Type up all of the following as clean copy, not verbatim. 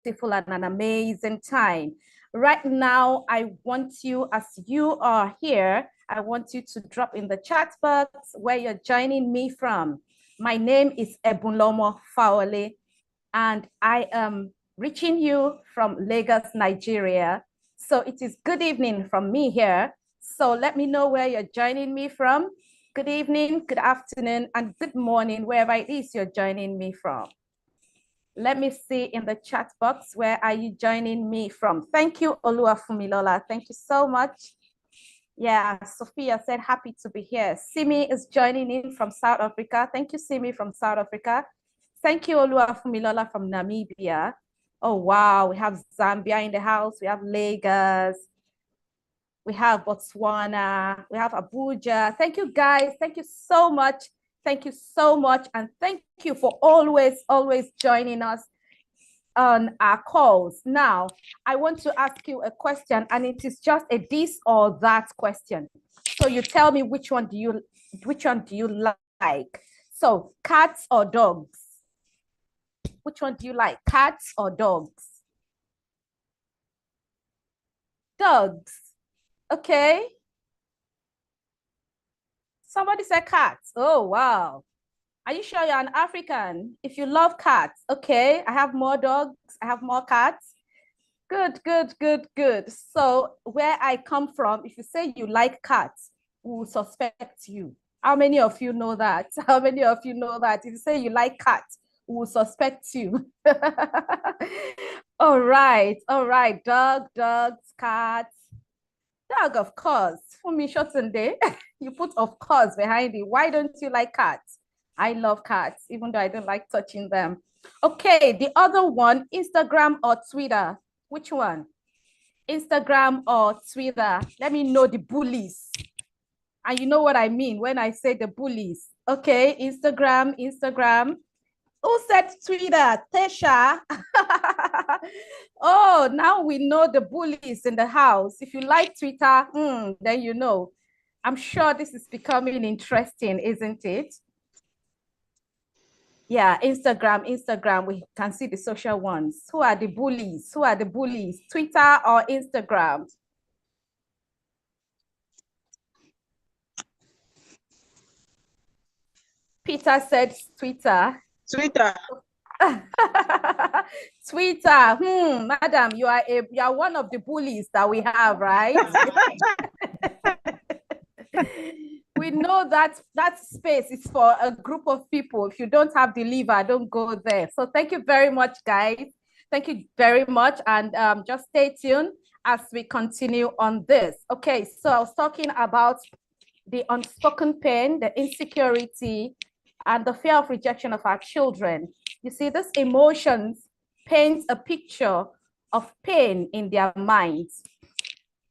beautiful and an amazing time. Right now, I want you, as you are here, I want you to drop in the chat box where you're joining me from. My name is Ebunlomo Fowowe, and I am reaching you from Lagos, Nigeria. So it is good evening from me here. So let me know where you're joining me from. Good evening, good afternoon, and good morning, wherever it is you're joining me from. Let me see in the chat box, where are you joining me from? Thank you, Oluwafumilola. Thank you so much. Yeah, Sophia said, happy to be here. Simi is joining in from South Africa. Thank you, Simi from South Africa. Thank you, Oluwafumilola from Namibia. Oh, wow. We have Zambia in the house. We have Lagos. We have Botswana. We have Abuja. Thank you, guys. Thank you so much. Thank you so much. And thank you for always joining us on our calls. Now, I want to ask you a question, and it is just a this or that question. So you tell me which one do you like? So cats or dogs? Which one do you like? Cats or dogs? Dogs. Okay. Somebody said cats. Oh, wow. Are you sure you're an African? If you love cats, okay. I have more dogs. I have more cats. Good, good, good, good. So where I come from, if you say you like cats, we will suspect you. How many of you know that? How many of you know that? If you say you like cats, we will suspect you. All right, all right. Dogs, cats. Dog, of course. For me, Shotunde, you put of course behind it. Why don't you like cats? I love cats, even though I don't like touching them. Okay, the other one, Instagram or Twitter? Which one? Instagram or Twitter? Let me know the bullies. And you know what I mean when I say the bullies. Okay, Instagram. Who said Twitter? Tesha. Oh, now we know the bullies in the house. If you like Twitter, then you know. I'm sure this is becoming interesting, isn't it? Yeah, Instagram, we can see the social ones. Who are the bullies? Who are the bullies? Twitter or Instagram? Peter said Twitter. Twitter. Twitter. Madam, you are one of the bullies that we have, right? We know that that space is for a group of people. If you don't have the liver, don't go there. So thank you very much, guys. Thank you very much. And just stay tuned as we continue on this. Okay, so I was talking about the unspoken pain, the insecurity, and the fear of rejection of our children. You see, these emotions paint a picture of pain in their minds.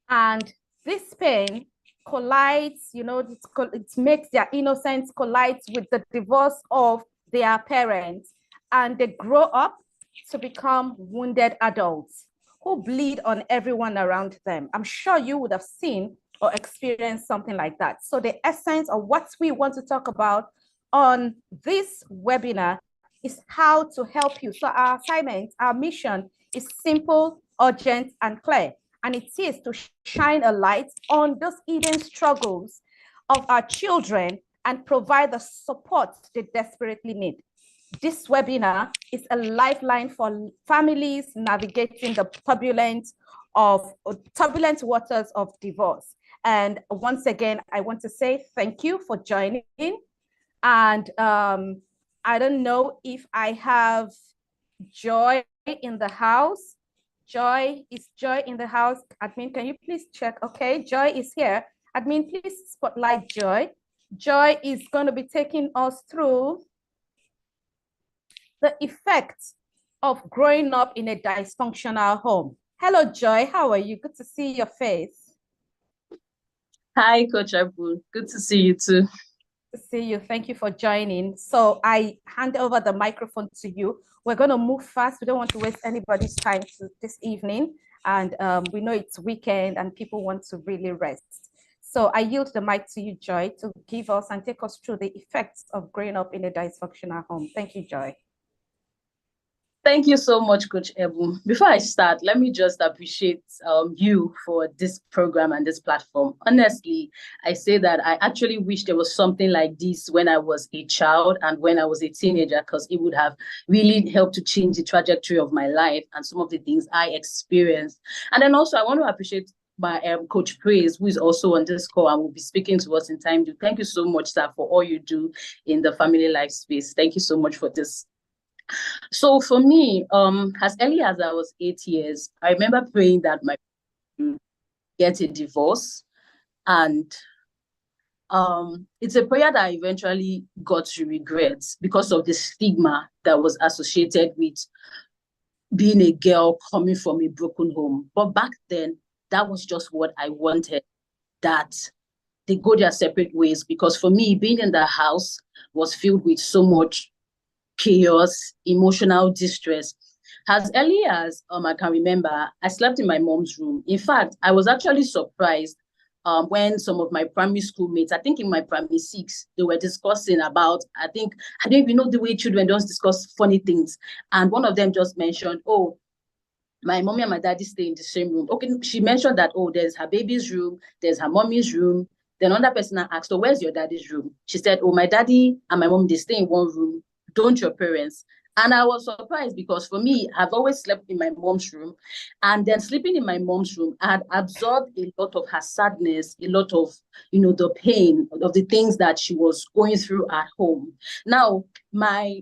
And this pain collides, it makes their innocence collides with the divorce of their parents. And they grow up to become wounded adults who bleed on everyone around them. I'm sure you would have seen or experienced something like that. So the essence of what we want to talk about on this webinar is how to help you. So our assignment, our mission is simple, urgent, and clear. And it is to shine a light on those hidden struggles of our children and provide the support they desperately need. This webinar is a lifeline for families navigating the turbulent waters of divorce. And once again, I want to say thank you for joining in. And I don't know if I have Joy in the house. Joy, is Joy in the house? Admin, can you please check? Okay, Joy is here. Admin, please spotlight Joy. Joy is going to be taking us through the effects of growing up in a dysfunctional home. Hello, Joy. How are you? Good to see your face. Hi, Coach Abu. Good to see you too. To see you. Thank you for joining. So I hand over the microphone to you. We're going to move fast. We don't want to waste anybody's time this evening. And we know it's weekend and people want to really rest. So I yield the mic to you, Joy, to give us and take us through the effects of growing up in a dysfunctional home. Thank you, Joy. Thank you so much, Coach Ebu. Before I start, let me just appreciate you for this program and this platform. Honestly, I say that I actually wish there was something like this when I was a child and when I was a teenager, because it would have really helped to change the trajectory of my life and some of the things I experienced. And then also, I want to appreciate my Coach Praise, who is also on this call and will be speaking to us in time. Thank you so much, sir, for all you do in the family life space. Thank you so much for this. So for me, as early as I was 8 years, I remember praying that my get a divorce, and it's a prayer that I eventually got to regret because of the stigma that was associated with being a girl coming from a broken home. But back then, that was just what I wanted. That they go their separate ways, because for me, being in the house was filled with so much chaos, emotional distress. As early as I can remember, I slept in my mom's room. In fact, I was actually surprised when some of my primary school mates, I think in my primary six, they were discussing about, I don't even know the way children just discuss funny things. And one of them just mentioned, oh, my mommy and my daddy stay in the same room. Okay, she mentioned that, oh, there's her baby's room, there's her mommy's room. Then another person asked, oh, where's your daddy's room? She said, oh, my daddy and my mom, they stay in one room. Don't your parents? And I was surprised because for me, I've always slept in my mom's room. And then sleeping in my mom's room, I had absorbed a lot of her sadness, a lot of, the pain of the things that she was going through at home. Now, my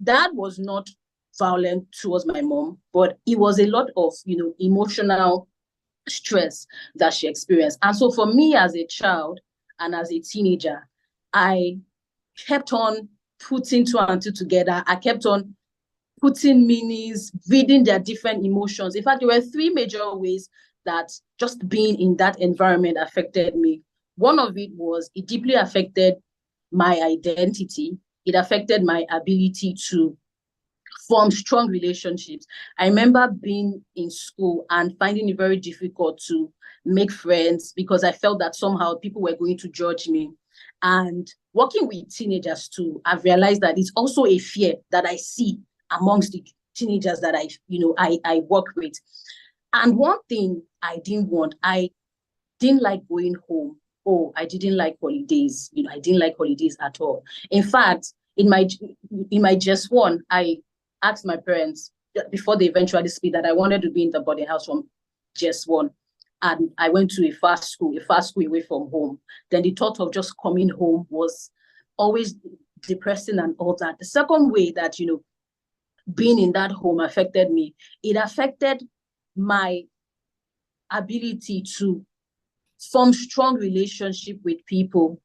dad was not violent towards my mom, but it was a lot of, emotional stress that she experienced. And so for me as a child and as a teenager, I kept on putting two and two together. I kept on putting meanings, reading their different emotions. In fact, there were three major ways that just being in that environment affected me. One of it was it deeply affected my identity. It affected my ability to form strong relationships. I remember being in school and finding it very difficult to make friends because I felt that somehow people were going to judge me. And working with teenagers too, I've realized that it's also a fear that I see amongst the teenagers that I work with. And one thing I didn't like going home. Oh, I didn't like holidays. I didn't like holidays at all. In fact, in my just one, I asked my parents before they eventually split that I wanted to be in the boarding house from just one. And I went to a fast school away from home. Then the thought of just coming home was always depressing and all that. The second way that, being in that home affected me, it affected my ability to form strong relationship with people.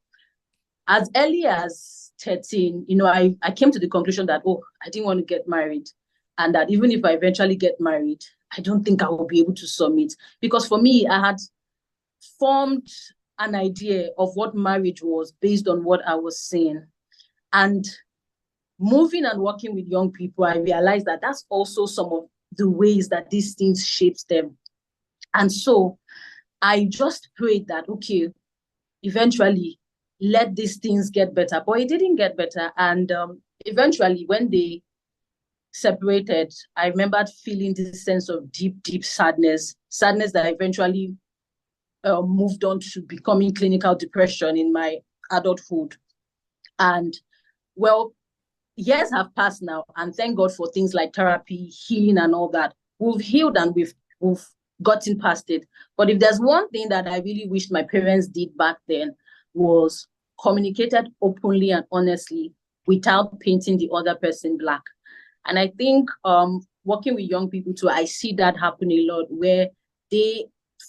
As early as 13, I came to the conclusion that, oh, I didn't want to get married. And that even if I eventually get married, I don't think I will be able to submit. Because for me, I had formed an idea of what marriage was based on what I was seeing. And moving and working with young people, I realized that that's also some of the ways that these things shaped them. And so I just prayed that, okay, eventually let these things get better. But it didn't get better. And eventually when they separated, I remembered feeling this sense of deep, deep sadness that eventually moved on to becoming clinical depression in my adulthood. And well, years have passed now, and thank God for things like therapy, healing, and all that. We've healed and we've gotten past it. But if there's one thing that I really wish my parents did back then was communicated openly and honestly without painting the other person black. And I think working with young people too, I see that happen a lot where they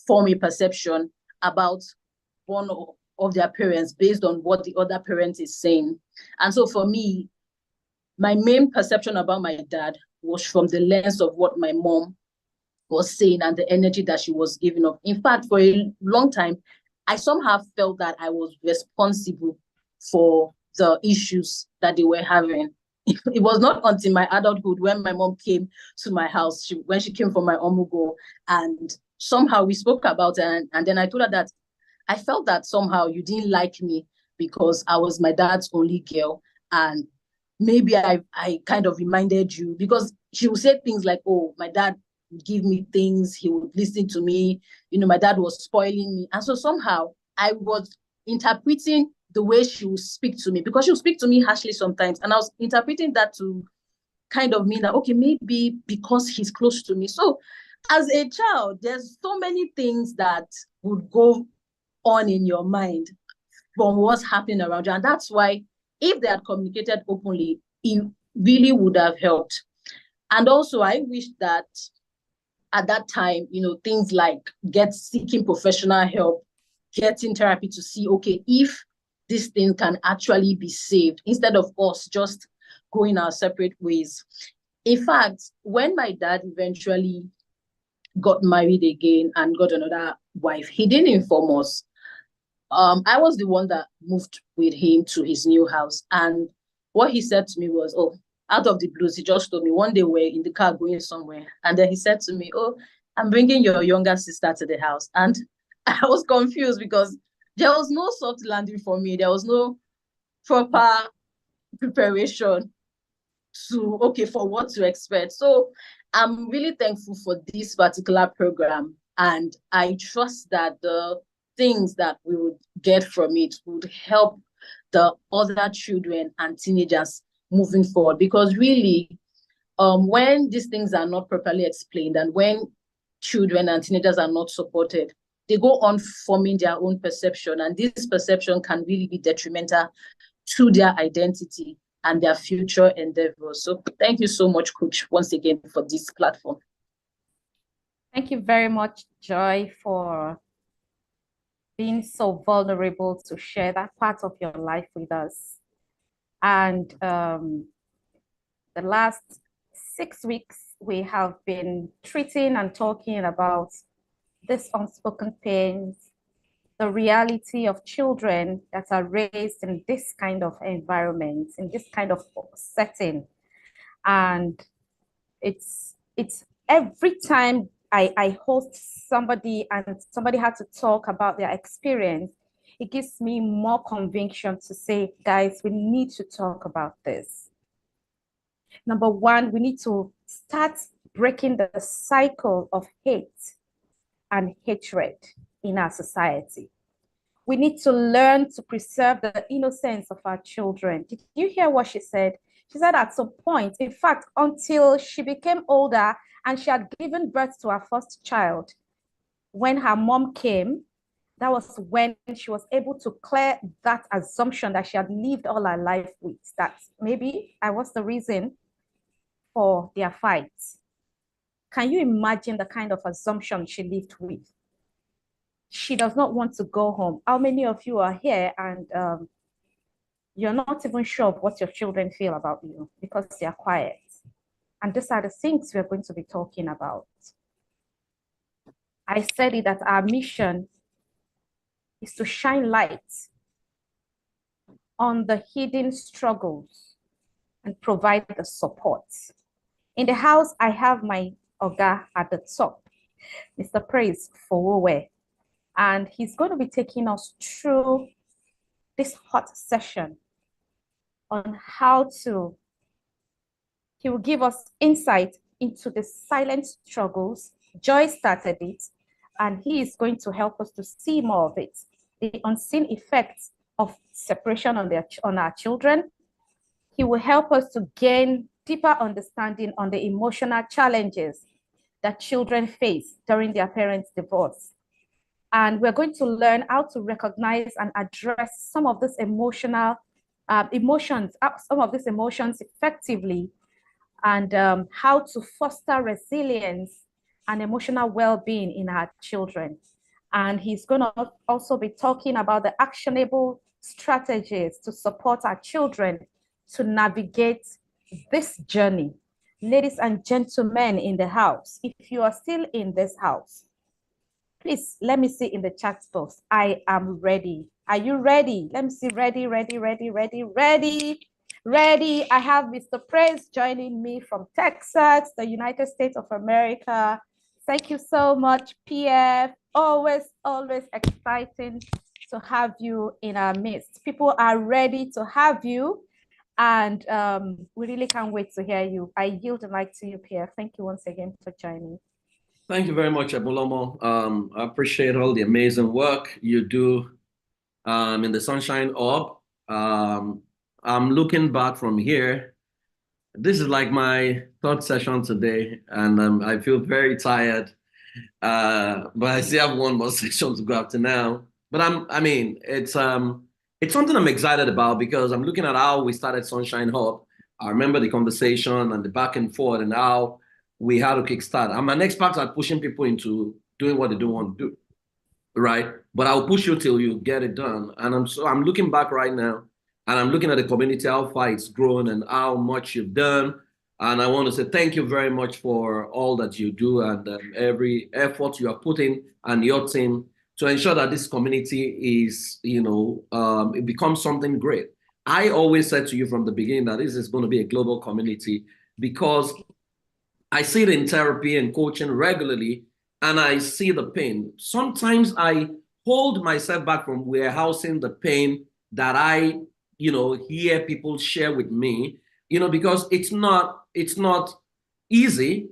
form a perception about one of their parents based on what the other parent is saying. And so for me, my main perception about my dad was from the lens of what my mom was saying and the energy that she was giving off. In fact, for a long time, I somehow felt that I was responsible for the issues that they were having. It was not until my adulthood when my mom came to my house, when she came from my omugo, and somehow we spoke about it. And then I told her that I felt that somehow you didn't like me because I was my dad's only girl. And maybe I kind of reminded you, because she would say things like, oh, my dad would give me things, he would listen to me, my dad was spoiling me. And so somehow I was interpreting the way she would speak to me, because she would speak to me harshly sometimes. And I was interpreting that to kind of mean that, okay, maybe because he's close to me. So as a child, there's so many things that would go on in your mind from what's happening around you. And that's why if they had communicated openly, it really would have helped. And also, I wish that at that time, things like seeking professional help, getting therapy to see, okay, if this thing can actually be saved, instead of us just going our separate ways. In fact, when my dad eventually got married again and got another wife, he didn't inform us. I was the one that moved with him to his new house. And what he said to me was, oh, out of the blues, he just told me one day we're in the car going somewhere. And then he said to me, oh, I'm bringing your younger sister to the house. And I was confused because there was no soft landing for me. There was no proper preparation for what to expect. So I'm really thankful for this particular program. And I trust that the things that we would get from it would help the other children and teenagers moving forward. Because really, when these things are not properly explained and when children and teenagers are not supported, they go on forming their own perception. And this perception can really be detrimental to their identity and their future endeavors. So thank you so much, Coach, once again for this platform. Thank you very much, Joy, for being so vulnerable to share that part of your life with us. And the last 6 weeks, we have been treating and talking about this unspoken pains, the reality of children that are raised in this kind of environment, in this kind of setting. And it's every time I host somebody and somebody had to talk about their experience, it gives me more conviction to say, guys, we need to talk about this. Number one, we need to start breaking the cycle of hate and hatred in our society. We need to learn to preserve the innocence of our children. Did you hear what she said? She said at some point, in fact, until she became older and she had given birth to her first child, when her mom came, that was when she was able to clear that assumption that she had lived all her life with, that maybe I was the reason for their fights. Can you imagine the kind of assumption she lived with? She does not want to go home. How many of you are here and you're not even sure of what your children feel about you because they're quiet? And these are the things we're going to be talking about. I said it that our mission is to shine light on the hidden struggles and provide the support. In the house, I have my Oga at the top, Mr. Praise Fowowe, and he's going to be taking us through this hot session on how to, he will give us insight into the silent struggles. Joy started it, and he is going to help us to see more of it, the unseen effects of separation on our children. He will help us to gain deeper understanding on the emotional challenges that children face during their parents' divorce. And we're going to learn how to recognize and address some of these emotions effectively, and how to foster resilience and emotional well-being in our children. And he's going to also be talking about the actionable strategies to support our children to navigate this journey. Ladies and gentlemen in the house, if you are still in this house, please let me see in the chat box, I am ready. Are you ready? Let me see, ready, ready, ready, ready, ready, ready. I have Mr. Praise joining me from Texas, the United States of America. Thank you so much, PF. Always, always exciting to have you in our midst. People are ready to have you. And we really can't wait to hear you. I yield the mic to you, Pierre. Thank you once again for joining. Thank you very much, Ebolomo. I appreciate all the amazing work you do in the Sunshine Hub. I'm looking back from here. This is like my third session today, and I feel very tired. But I still have one more session to go after now. But it's something I'm excited about because I'm looking at how we started Sunshine Hub. I remember the conversation and the back and forth and how we had to kickstart. I'm an expert at pushing people into doing what they don't want to do, right? But I'll push you till you get it done. And I'm looking back right now, and I'm looking at the community, how far it's grown and how much you've done. And I want to say thank you very much for all that you do and every effort you are putting and your team to ensure that this community is, it becomes something great. I always said to you from the beginning that this is going to be a global community because I see it in therapy and coaching regularly, and I see the pain. Sometimes I hold myself back from warehousing the pain that I, hear people share with me, because it's not easy.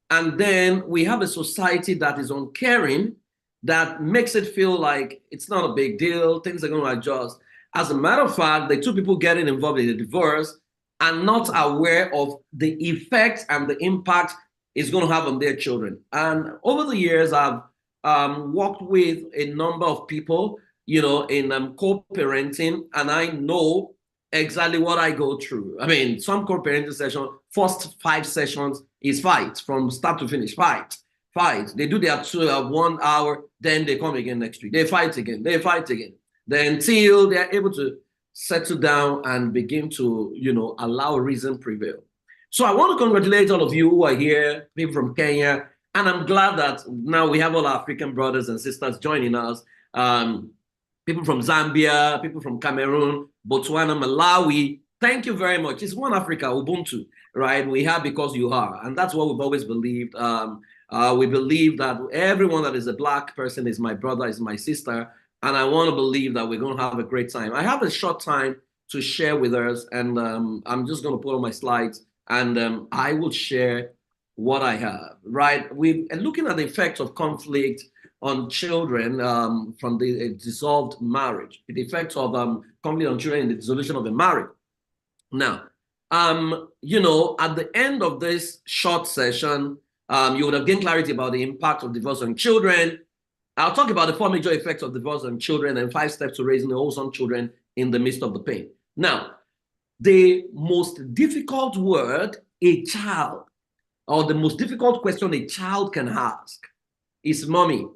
And then we have a society that is uncaring, that makes it feel like it's not a big deal, things are going to adjust. As a matter of fact, the two people getting involved in a divorce are not aware of the effect and the impact it's going to have on their children. And over the years, I've worked with a number of people, in co-parenting, and I know exactly what I go through. I mean, some co-parenting session, first 5 sessions is fight from start to finish, fight. They do their 1 hour, then they come again next week. They fight again. Then until they're able to settle down and begin to, allow reason prevail. So I want to congratulate all of you who are here, people from Kenya, and I'm glad that now we have all our African brothers and sisters joining us. People from Zambia, people from Cameroon, Botswana, Malawi. Thank you very much. It's one Africa, Ubuntu, right? We have because you are, and that's what we've always believed. We believe that everyone that is a Black person is my brother, is my sister, and I want to believe that we're going to have a great time. I have a short time to share with us, and I'm just going to put on my slides, and I will share what I have, right? We're looking at the effects of conflict on children from the dissolved marriage, the effects of conflict on children in the dissolution of a marriage. Now, at the end of this short session, you would have gained clarity about the impact of divorce on children. I'll talk about the 4 major effects of divorce on children and 5 steps to raising wholesome children in the midst of the pain. Now, the most difficult word a child, or the most difficult question a child can ask is, Mommy,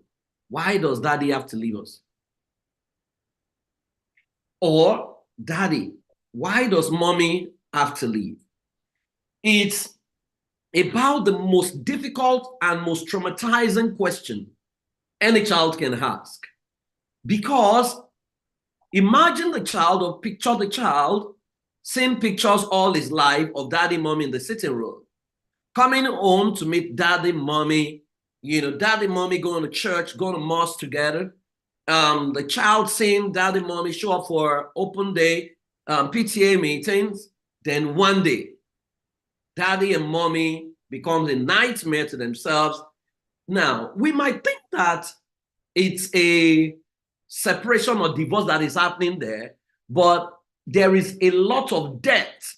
why does Daddy have to leave us? Or, Daddy, why does Mommy have to leave? It's about the most difficult and most traumatizing question any child can ask. Because imagine the child, or picture the child seeing pictures all his life of Daddy, Mommy in the sitting room, coming home to meet Daddy, Mommy, Daddy, Mommy going to church, going to mosque together. The child seeing Daddy, Mommy show up for open day PTA meetings. Then one day, Daddy and Mommy becomes a nightmare to themselves. Now, we might think that it's a separation or divorce that is happening there, but there is a lot of death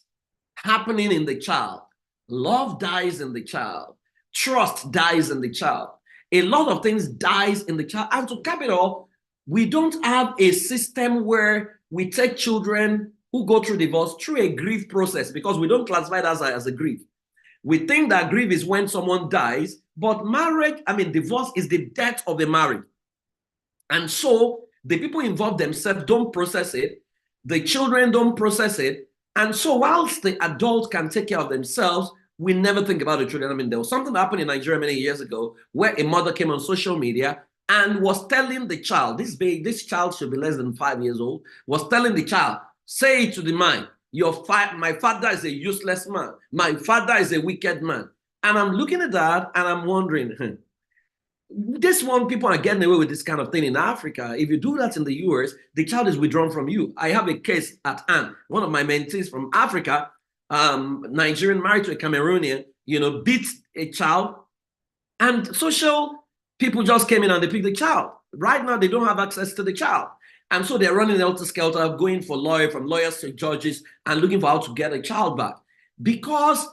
happening in the child. Love dies in the child. Trust dies in the child. A lot of things dies in the child. And to cap it off, we don't have a system where we take children who go through divorce through a grief process, because we don't classify it as a grief. We think that grief is when someone dies, but divorce is the death of a marriage. And so the people involved themselves don't process it. The children don't process it. And so whilst the adults can take care of themselves, we never think about the children. There was something that happened in Nigeria many years ago where a mother came on social media and was telling the child, this child should be less than 5 years old, was telling the child, say it to the mind, my father is a useless man. My father is a wicked man. And I'm looking at that and I'm wondering, this one, people are getting away with this kind of thing in Africa. If you do that in the US, the child is withdrawn from you. I have a case at hand. One of my mentees from Africa, Nigerian, married to a Cameroonian, beat a child, and social people just came in and they picked the child. Right now, they don't have access to the child. And so they're running helter-skelter, going for from lawyers to judges, and looking for how to get a child back. Because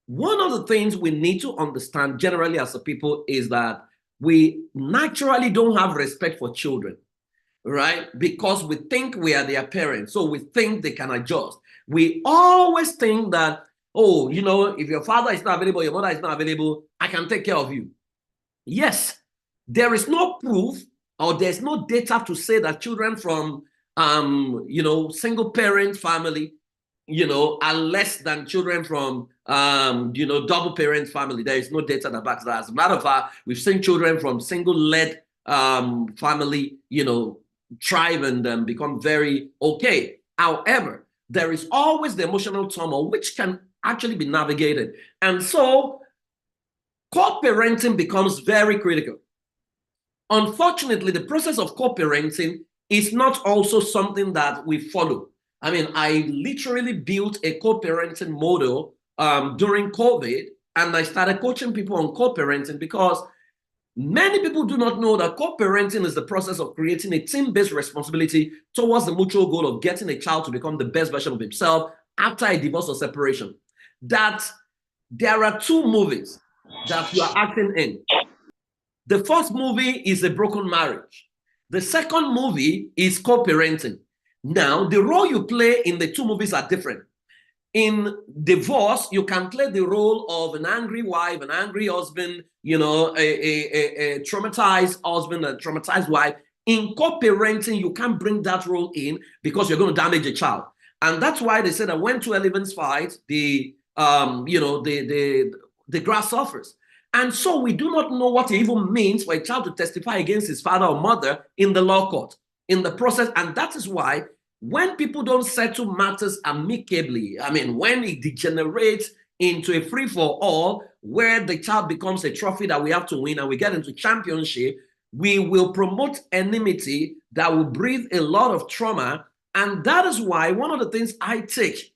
one of the things we need to understand generally as a people is that we naturally don't have respect for children, right? Because we think we are their parents, so we think they can adjust. We always think that, oh, if your father is not available, your mother is not available, I can take care of you. Yes, there is no proof or there's no data to say that children from, single parent family, are less than children from, double parent family. There is no data that backs that. As a matter of fact, we've seen children from single-led family, thrive and become very okay. However, there is always the emotional turmoil, which can actually be navigated. And so co-parenting becomes very critical. Unfortunately, the process of co-parenting is not also something that we follow. I mean, I literally built a co-parenting model during COVID, and I started coaching people on co-parenting because many people do not know that co-parenting is the process of creating a team-based responsibility towards the mutual goal of getting a child to become the best version of himself after a divorce or separation. That there are two movies that you are acting in. The first movie is a broken marriage. The second movie is co-parenting. Now, the role you play in the two movies are different. In divorce, you can play the role of an angry wife, an angry husband, a traumatized husband, a traumatized wife. In co-parenting, you can't bring that role in because you're going to damage a child. And that's why they say that when two elephants fight, the grass suffers. And so we do not know what it even means for a child to testify against his father or mother in the law court, in the process. And that is why when people don't settle matters amicably, I mean, when it degenerates into a free-for-all where the child becomes a trophy that we have to win and we get into championship, we will promote enmity that will breed a lot of trauma. And that is why one of the things I teach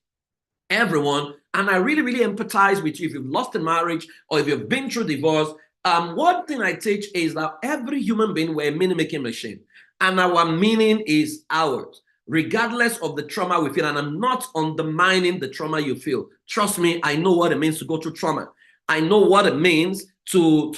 everyone, and I really, really empathize with you if you've lost a marriage or if you've been through divorce. One thing I teach is that every human being, we're a meaning-making machine. And our meaning is ours, regardless of the trauma we feel. And I'm not undermining the trauma you feel. Trust me, I know what it means to go through trauma. I know what it means to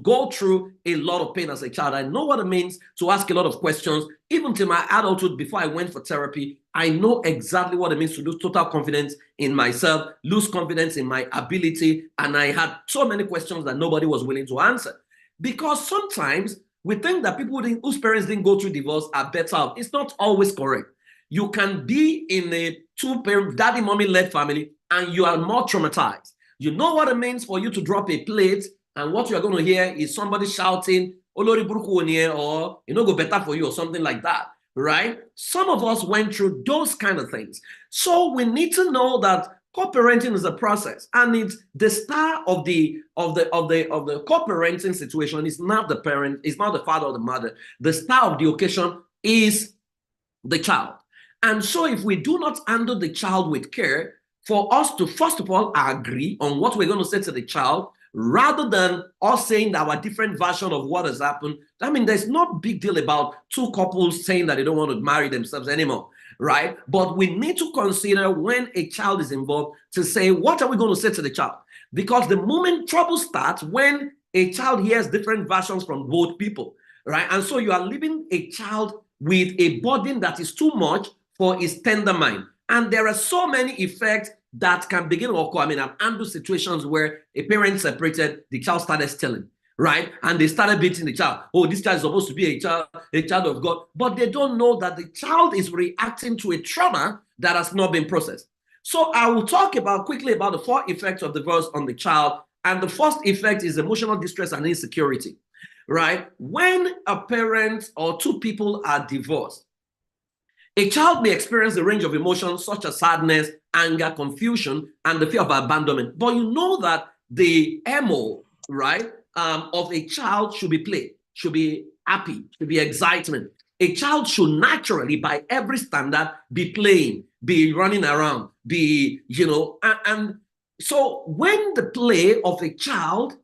go through a lot of pain as a child. I know what it means to ask a lot of questions. Even till my adulthood, before I went for therapy, I know exactly what it means to lose total confidence in myself, lose confidence in my ability. And I had so many questions that nobody was willing to answer. Because sometimes we think that people whose parents didn't go through divorce are better off. It's not always correct. You can be in a two-parent, daddy, mommy-led family, and you are more traumatized. You know what it means for you to drop a plate, and what you're going to hear is somebody shouting, Olori Buruku, or go better for you, or something like that, right? Some of us went through those kind of things. So we need to know that co-parenting is a process, and it's the star of the co-parenting situation is not the parent, it's not the father or the mother. The star of the occasion is the child. And so if we do not handle the child with care, for us to first of all agree on what we're going to say to the child, rather than us saying our different version of what has happened. I mean, there's no big deal about two couples saying that they don't want to marry themselves anymore, right? But we need to consider when a child is involved to say, what are we going to say to the child? Because the moment trouble starts, when a child hears different versions from both people, right? And so you are leaving a child with a burden that is too much for his tender mind. And there are so many effects that can begin to occur. I mean, I've handled situations where a parent separated, the child started stealing, right? And they started beating the child. Oh, this child is supposed to be a child of God. But they don't know that the child is reacting to a trauma that has not been processed. So I will talk quickly about the 4 effects of divorce on the child. And the first effect is emotional distress and insecurity, right? When a parent or two people are divorced, a child may experience a range of emotions such as sadness, anger, confusion, and the fear of abandonment. But you know that the MO, right, of a child should be play, should be happy, should be excitement. A child should naturally, by every standard, be playing, be running around, be, and so when the play of a child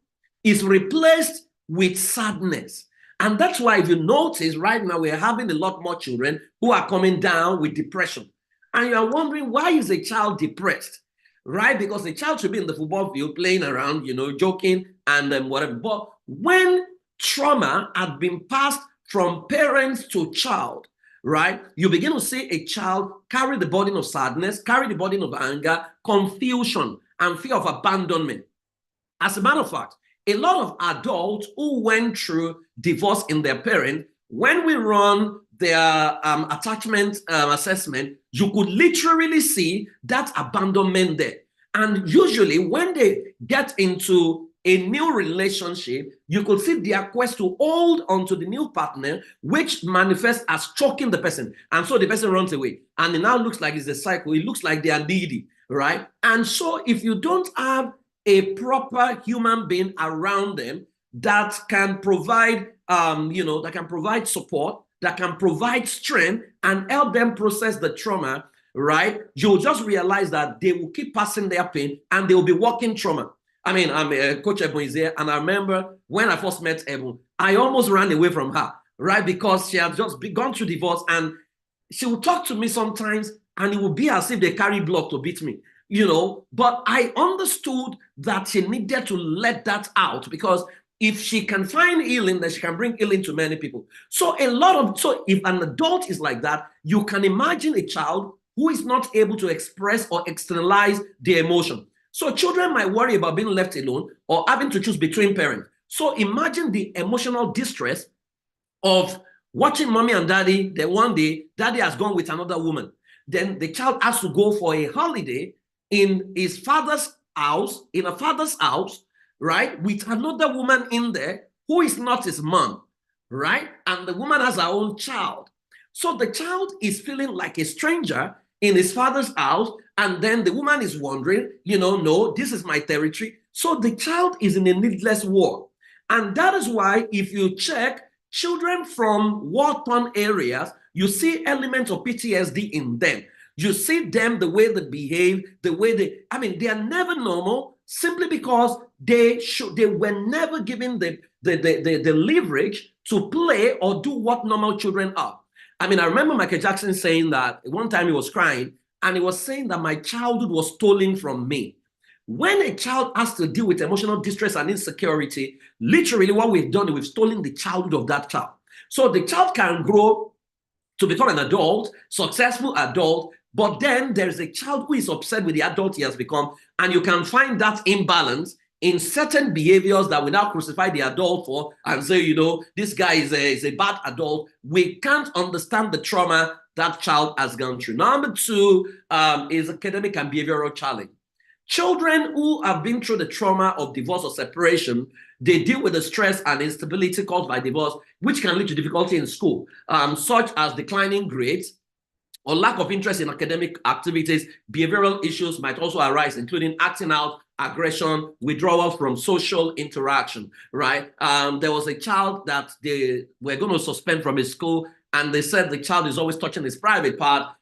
is replaced with sadness, and that's why if you notice right now, we're having a lot more children who are coming down with depression. And you're wondering, why is a child depressed? Right? Because the child should be in the football field playing around, joking and whatever. But when trauma had been passed from parents to child, right, you begin to see a child carry the burden of sadness, carry the burden of anger, confusion, and fear of abandonment. As a matter of fact, a lot of adults who went through divorce in their parent, when we run their attachment assessment, you could literally see that abandonment there. And usually when they get into a new relationship, you could see their quest to hold onto the new partner, which manifests as choking the person. And so the person runs away. And it now looks like it's a cycle. It looks like they are needy, right? And so if you don't have a proper human being around them that can provide, that can provide support, that can provide strength and help them process the trauma, right? You'll just realize that they will keep passing their pain and they will be walking trauma. I mean, Coach Ebon is here, and I remember when I first met Ebon, I almost ran away from her, right? Because she had just gone through divorce, and she would talk to me sometimes, and it would be as if they carry block to beat me, But I understood that she needed to let that out, because if she can find healing, then she can bring healing to many people. So if an adult is like that, you can imagine a child who is not able to express or externalize their emotion. So children might worry about being left alone or having to choose between parents. So imagine the emotional distress of watching mommy and daddy, then one day daddy has gone with another woman. Then the child has to go for a holiday in his father's house, right, with another woman in there who is not his mom, right? And the woman has her own child. So the child is feeling like a stranger in his father's house, and then the woman is wondering, no, this is my territory. So the child is in a needless war. And that is why if you check children from war-torn areas, you see elements of PTSD in them. You see them, the way they behave, the way they are never normal, simply because they were never given the leverage to play or do what normal children are. I remember Michael Jackson saying that one time he was crying, and he was saying that my childhood was stolen from me. When a child has to deal with emotional distress and insecurity, literally what we've done is we've stolen the childhood of that child. So the child can grow to become an adult, successful adult, but then there's a child who is upset with the adult he has become, and you can find that imbalance in certain behaviors that we now crucify the adult for and say, this guy is a bad adult. We can't understand the trauma that child has gone through. Number two is academic and behavioral challenge. Children who have been through the trauma of divorce or separation, they deal with the stress and instability caused by divorce, which can lead to difficulty in school, such as declining grades, or lack of interest in academic activities. Behavioral issues might also arise, including acting out, aggression, withdrawal from social interaction, right? There was a child that they were going to suspend from his school, and they said the child is always touching his private part,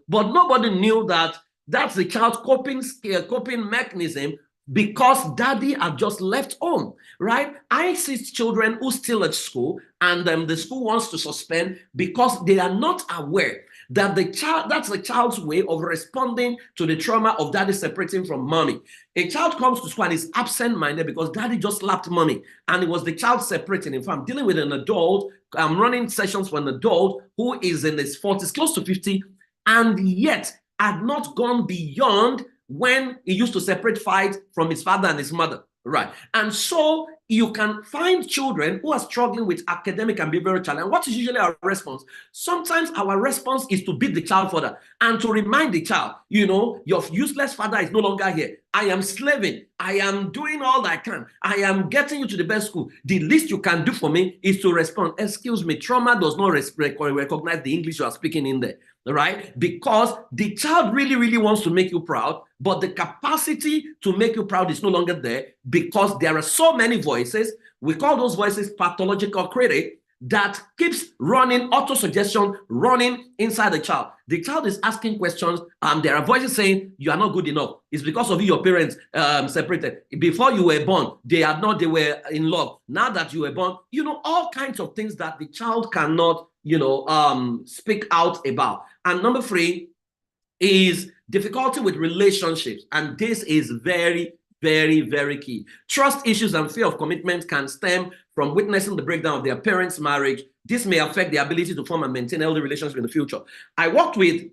but nobody knew that that's the child's coping mechanism, because daddy had just left home, right? I see children who still at school, and the school wants to suspend because they are not aware that that's the child's way of responding to the trauma of daddy separating from mommy. A child comes to school and is absent-minded because daddy just slapped mommy, and it was the child separating. If I'm dealing with an adult, I'm running sessions for an adult who is in his 40s, close to 50, and yet had not gone beyond when he used to separate fight from his father and his mother, right? And so you can find children who are struggling with academic and behavioral challenge. What is usually our response? Sometimes our response is to beat the child further and to remind the child, your useless father is no longer here. I am slaving. I am doing all I can. I am getting you to the best school. The least you can do for me is to respond. Excuse me, trauma does not recognize the English you are speaking in there, right? Because the child really, really wants to make you proud, but the capacity to make you proud is no longer there, because there are so many voices voices. We call those voices pathological critic that keeps running, auto-suggestion running inside the child. The child is asking questions, and there are voices saying, you are not good enough. It's because of you, your parents separated. Before you were born, they were in love. Now that you were born, all kinds of things that the child cannot, speak out about. And number 3 is difficulty with relationships. And this is very, very, very key. Trust issues and fear of commitment can stem from witnessing the breakdown of their parents' marriage. This may affect their ability to form and maintain healthy relationships in the future. I worked with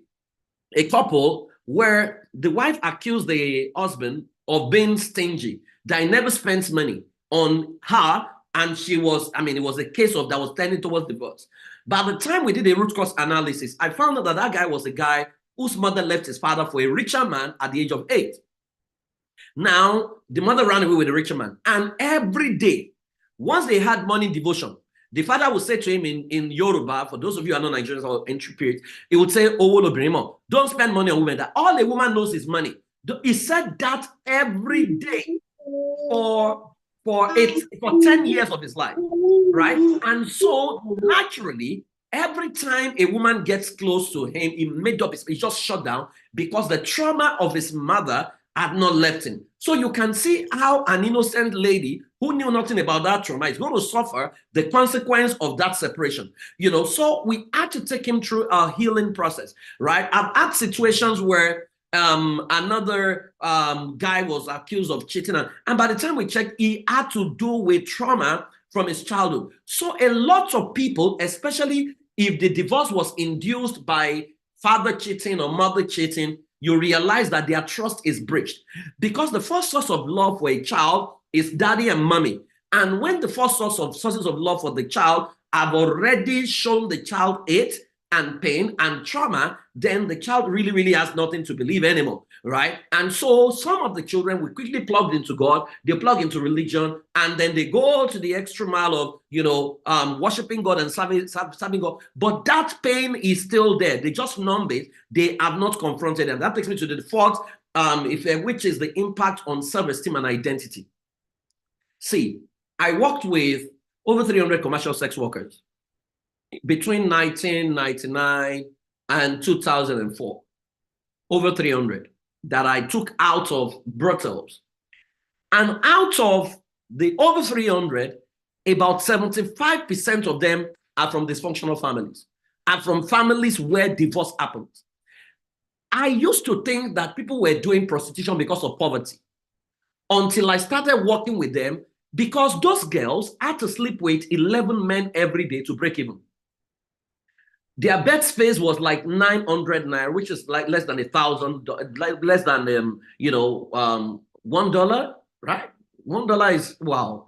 a couple where the wife accused the husband of being stingy, that he never spends money on her, and she was, it was a case of that was tending towards divorce. By the time we did a root cause analysis, I found out that that guy was a guy whose mother left his father for a richer man at the age of 8. Now, the mother ran away with the richer man. And every day, once they had morning devotion, the father would say to him in Yoruba, for those of you who are not Nigerians or entry period, he would say, "Owo, don't spend money on women. That all a woman knows is money." He said that every day for 10 years of his life, right? And so naturally, every time a woman gets close to him, he just shut down because the trauma of his mother had not left him. So you can see how an innocent lady who knew nothing about that trauma is going to suffer the consequence of that separation. So we had to take him through a healing process, right? I've had situations where another guy was accused of cheating, and by the time we checked, he had to do with trauma from his childhood. So a lot of people, especially if the divorce was induced by father cheating or mother cheating, you realize that their trust is breached, because the first source of love for a child is daddy and mommy. And when the first sources of love for the child have already shown the child hate and pain and trauma, then the child really, really has nothing to believe anymore, right? And so some of the children will quickly plug into God, they plug into religion, and then they go to the extra mile of, worshiping God and serving God. But that pain is still there. They just numb it. They have not confronted them. That takes me to the fourth, which is the impact on self-esteem and identity. See, I worked with over 300 commercial sex workers between 1999 and 2004, over 300 that I took out of brothels. And out of the over 300, about 75% of them are from dysfunctional families and from families where divorce happens. I used to think that people were doing prostitution because of poverty until I started working with them, because those girls had to sleep with 11 men every day to break even. Their bed space was like 900 naira, which is like less than $1,000, less than $1, right? $1 is wow,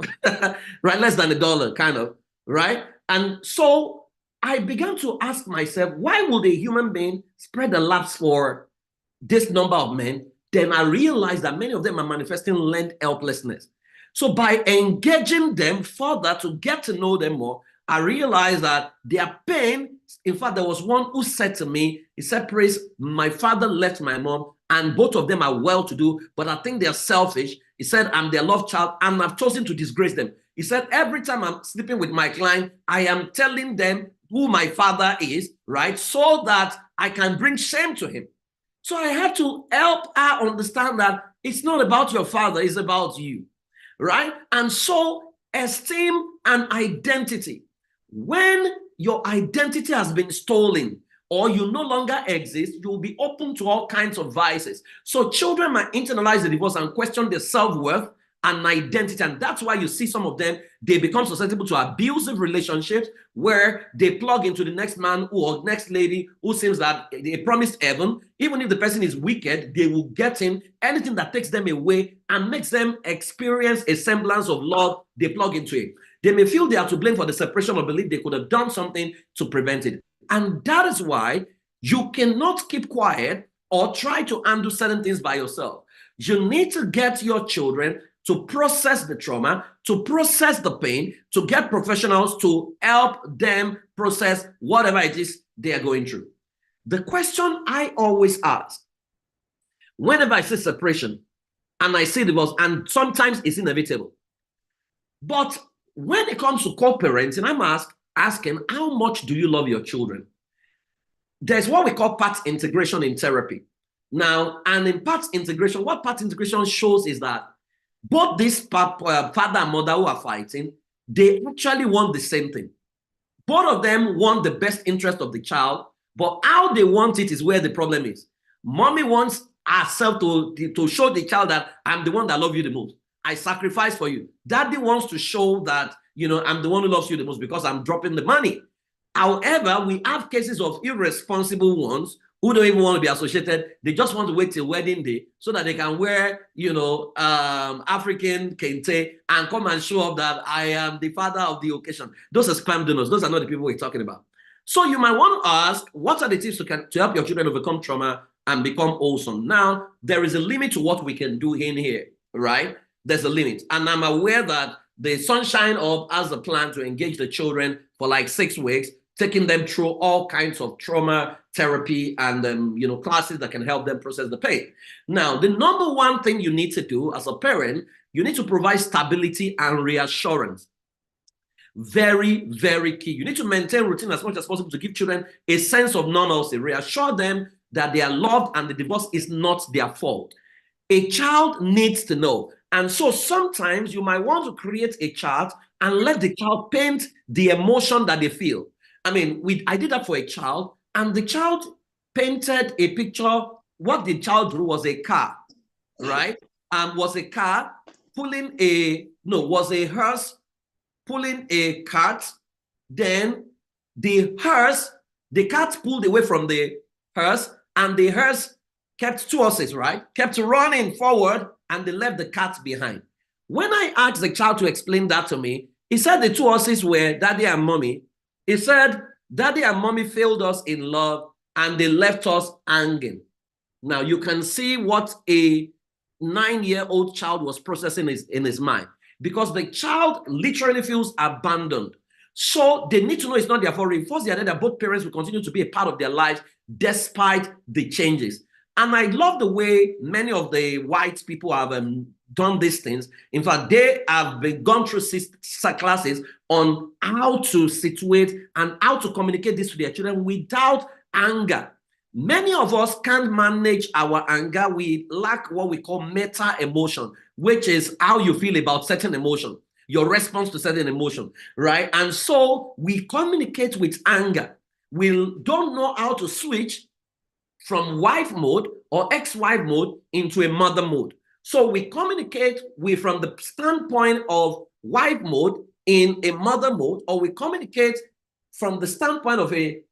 right? Less than $1, kind of, right? And so I began to ask myself, why would a human being spread the laps for this number of men? Then I realized that many of them are manifesting learned helplessness. So by engaging them further to get to know them more, I realized that their pain, in fact, there was one who said to me, he said, "Praise, my father left my mom, and both of them are well-to-do, but I think they're selfish." He said, "I'm their love child, and I've chosen to disgrace them." He said, "Every time I'm sleeping with my client, I am telling them who my father is, right, so that I can bring shame to him." So I had to help her understand that it's not about your father, it's about you, right? And so esteem and identity. When your identity has been stolen or you no longer exist, you will be open to all kinds of vices. So children might internalize the divorce and question their self-worth and identity. And that's why you see some of them, they become susceptible to abusive relationships where they plug into the next man or next lady who seems that they promised heaven. Even if the person is wicked, they will get in anything that takes them away and makes them experience a semblance of love. They plug into it. They may feel they are to blame for the separation or believe they could have done something to prevent it. And that is why you cannot keep quiet or try to undo certain things by yourself. You need to get your children to process the trauma, to process the pain, to get professionals to help them process whatever it is they are going through. The question I always ask, whenever I see separation and I see divorce, and sometimes it's inevitable, But when it comes to co-parenting, I'm asking, how much do you love your children? There's what we call part integration in therapy. Now, and in part integration, what part integration shows is that both this father and mother who are fighting, they actually want the same thing. Both of them want the best interest of the child, but how they want it is where the problem is. Mommy wants herself to show the child that I'm the one that loves you the most. I sacrifice for you. Daddy wants to show that, I'm the one who loves you the most because I'm dropping the money. However, we have cases of irresponsible ones who don't even want to be associated. They just want to wait till wedding day so that they can wear, African kente and come and show up that I am the father of the occasion. Those are scam donors. Those are not the people we're talking about. So you might want to ask, what are the tips to help your children overcome trauma and become wholesome? Now, there is a limit to what we can do in here, right? There's a limit. And I'm aware that the Sunshine Hub has a plan to engage the children for like 6 weeks, taking them through all kinds of trauma therapy and classes that can help them process the pain. Now, the number one thing you need to do as a parent, you need to provide stability and reassurance. Very, very key. You need to maintain routine as much as possible to give children a sense of normalcy. Reassure them that they are loved and the divorce is not their fault. A child needs to know. And so sometimes you might want to create a chart and let the child paint the emotion that they feel. I mean, I did that for a child, and the child painted a picture. What the child drew was a car, right? Was a car pulling was a hearse pulling a cart. Then the cart pulled away from the hearse, and the hearse kept 2 horses, right? Kept running forward, and they left the cart behind. When I asked the child to explain that to me, he said the 2 horses were daddy and mommy. He said, daddy and mommy failed us in love and they left us hanging. Now you can see what a 9-year-old child was processing in his mind, because the child literally feels abandoned. So they need to know it's not their fault. Reinforce the idea that both parents will continue to be a part of their lives despite the changes. And I love the way many of the white people have done these things. In fact, they have gone through classes on how to situate and how to communicate this to their children without anger. Many of us can't manage our anger. We lack what we call meta emotion, which is how you feel about certain emotion, your response to certain emotion, right? And so we communicate with anger. We don't know how to switch from wife mode or ex-wife mode into a mother mode. So we communicate from the standpoint of wife mode in a mother mode, or we communicate from the standpoint of a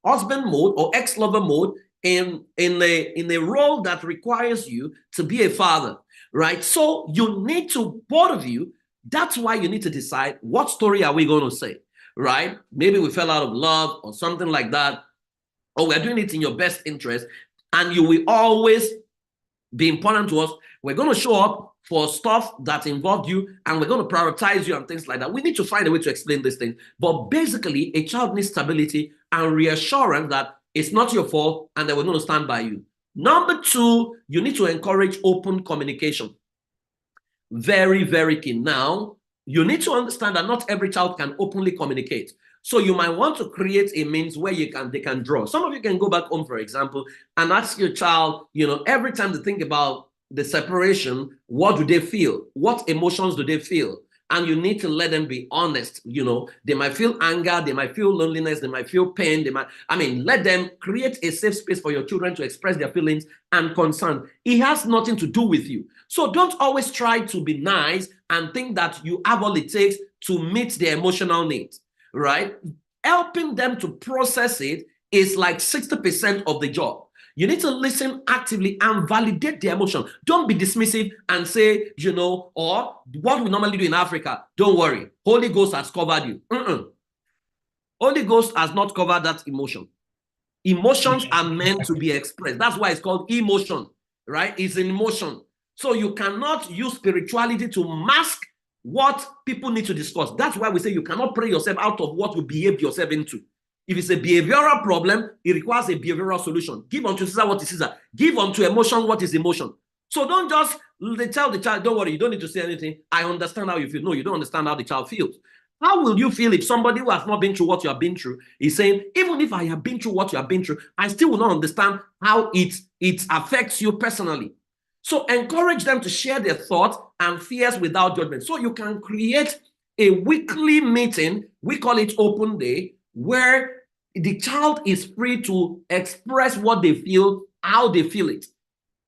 husband mode or ex-lover mode in a role that requires you to be a father, right? So you need to, both of you, that's why you need to decide what story are we going to say, right? Maybe we fell out of love or something like that, or we're doing it in your best interest, and you will always be important to us. We're going to show up for stuff that involved you, and we're going to prioritize you and things like that. We need to find a way to explain this thing. But basically, a child needs stability and reassurance that it's not your fault and that we're going to stand by you. Number 2, you need to encourage open communication. Very, very key. Now, you need to understand that not every child can openly communicate. So you might want to create a means where they can draw. Some of you can go back home, for example, and ask your child, every time they think about the separation, what do they feel? What emotions do they feel? And you need to let them be honest. They might feel anger, they might feel loneliness, they might feel pain. Let them create a safe space for your children to express their feelings and concern. It has nothing to do with you. So don't always try to be nice and think that you have all it takes to meet their emotional needs. Right? Helping them to process it is like 60% of the job. You need to listen actively and validate the emotion. Don't be dismissive and say, or what we normally do in Africa, don't worry, Holy Ghost has covered you. Holy Ghost has not covered that emotion. Emotions are meant to be expressed. That's why it's called emotion, right? It's an emotion. So you cannot use spirituality to mask what people need to discuss. That's why we say you cannot pray yourself out of what you behaved yourself into. If it's a behavioral problem, it requires a behavioral solution. Give unto Caesar what is Caesar. Give unto emotion what is emotion. So don't just tell the child, don't worry, you don't need to say anything. I understand how you feel. No, you don't understand how the child feels. How will you feel if somebody who has not been through what you have been through is saying, even if I have been through what you have been through, I still will not understand how it affects you personally. So encourage them to share their thoughts and fears without judgment. So you can create a weekly meeting, we call it open day, where the child is free to express what they feel, how they feel it.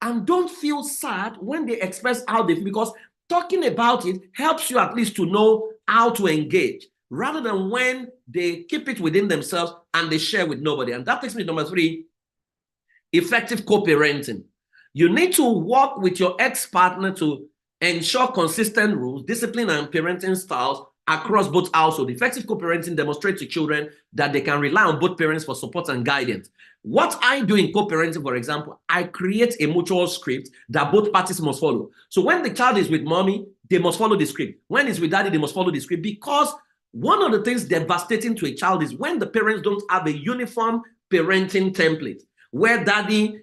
And don't feel sad when they express how they feel, because talking about it helps you at least to know how to engage, rather than when they keep it within themselves and they share with nobody. And that takes me to number 3, effective co-parenting. You need to work with your ex-partner to ensure consistent rules, discipline, and parenting styles across both households. Effective co-parenting demonstrates to children that they can rely on both parents for support and guidance. What I do in co-parenting, for example, I create a mutual script that both parties must follow. So when the child is with mommy, they must follow the script. When it's with daddy, they must follow the script, because one of the things devastating to a child is when the parents don't have a uniform parenting template, where daddy,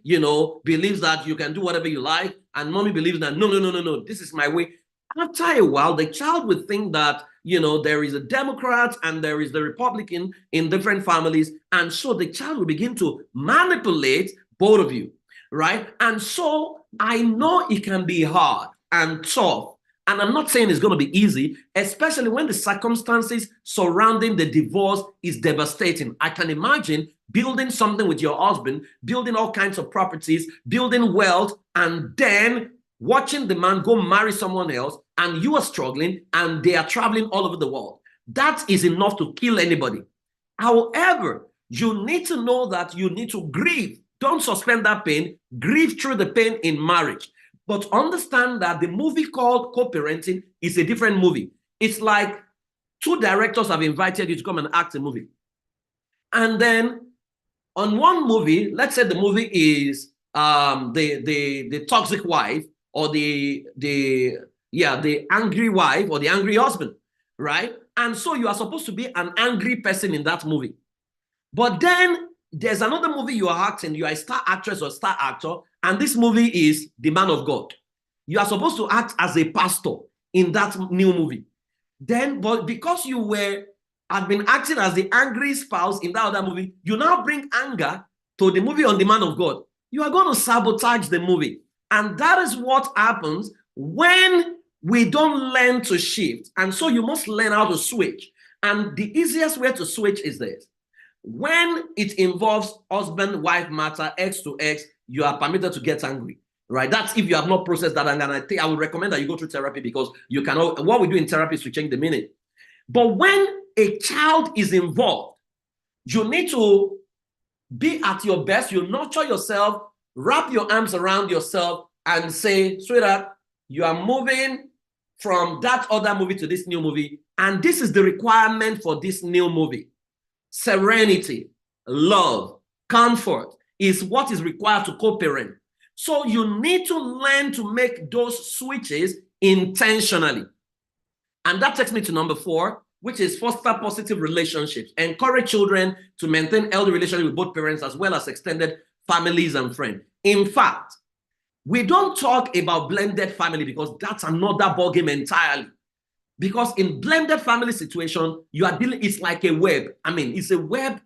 believes that you can do whatever you like, and mommy believes that, no, this is my way. After a while, the child would think that, there is a Democrat and there is the Republican in different families. And so the child will begin to manipulate both of you, right? And so I know it can be hard and tough. And I'm not saying it's going to be easy, especially when the circumstances surrounding the divorce is devastating. I can imagine building something with your husband, building all kinds of properties, building wealth, and then watching the man go marry someone else, and you are struggling, and they are traveling all over the world. That is enough to kill anybody. However, you need to know that you need to grieve. Don't suspend that pain. Grieve through the pain in marriage. But understand that the movie called Co-Parenting is a different movie. It's like 2 directors have invited you to come and act a movie. And then on one movie, let's say the movie is the toxic wife, or the angry wife, or the angry husband, right? And so you are supposed to be an angry person in that movie. But then there's another movie you are acting, you are a star actress or star actor, and this movie is The Man of God. You are supposed to act as a pastor in that new movie. Then, but because you had been acting as the angry spouse in that other movie, you now bring anger to the movie on The Man of God. You are going to sabotage the movie. And that is what happens when we don't learn to shift. And so you must learn how to switch. And the easiest way to switch is this. When it involves husband-wife matter, X to X, you are permitted to get angry, right? That's if you have not processed that. And I would recommend that you go through therapy, because you cannot, what we do in therapy is to change the meaning. But when a child is involved, you need to be at your best. You nurture yourself, wrap your arms around yourself and say, sweetheart, you are moving from that other movie to this new movie. And this is the requirement for this new movie. Serenity, love, comfort is what is required to co-parent. So you need to learn to make those switches intentionally. And that takes me to number 4, which is foster positive relationships. Encourage children to maintain healthy relationships with both parents as well as extended families and friends. In fact, we don't talk about blended family because that's another ballgame entirely. Because in blended family situation, you are dealing, it's like a web. I mean, it's a web.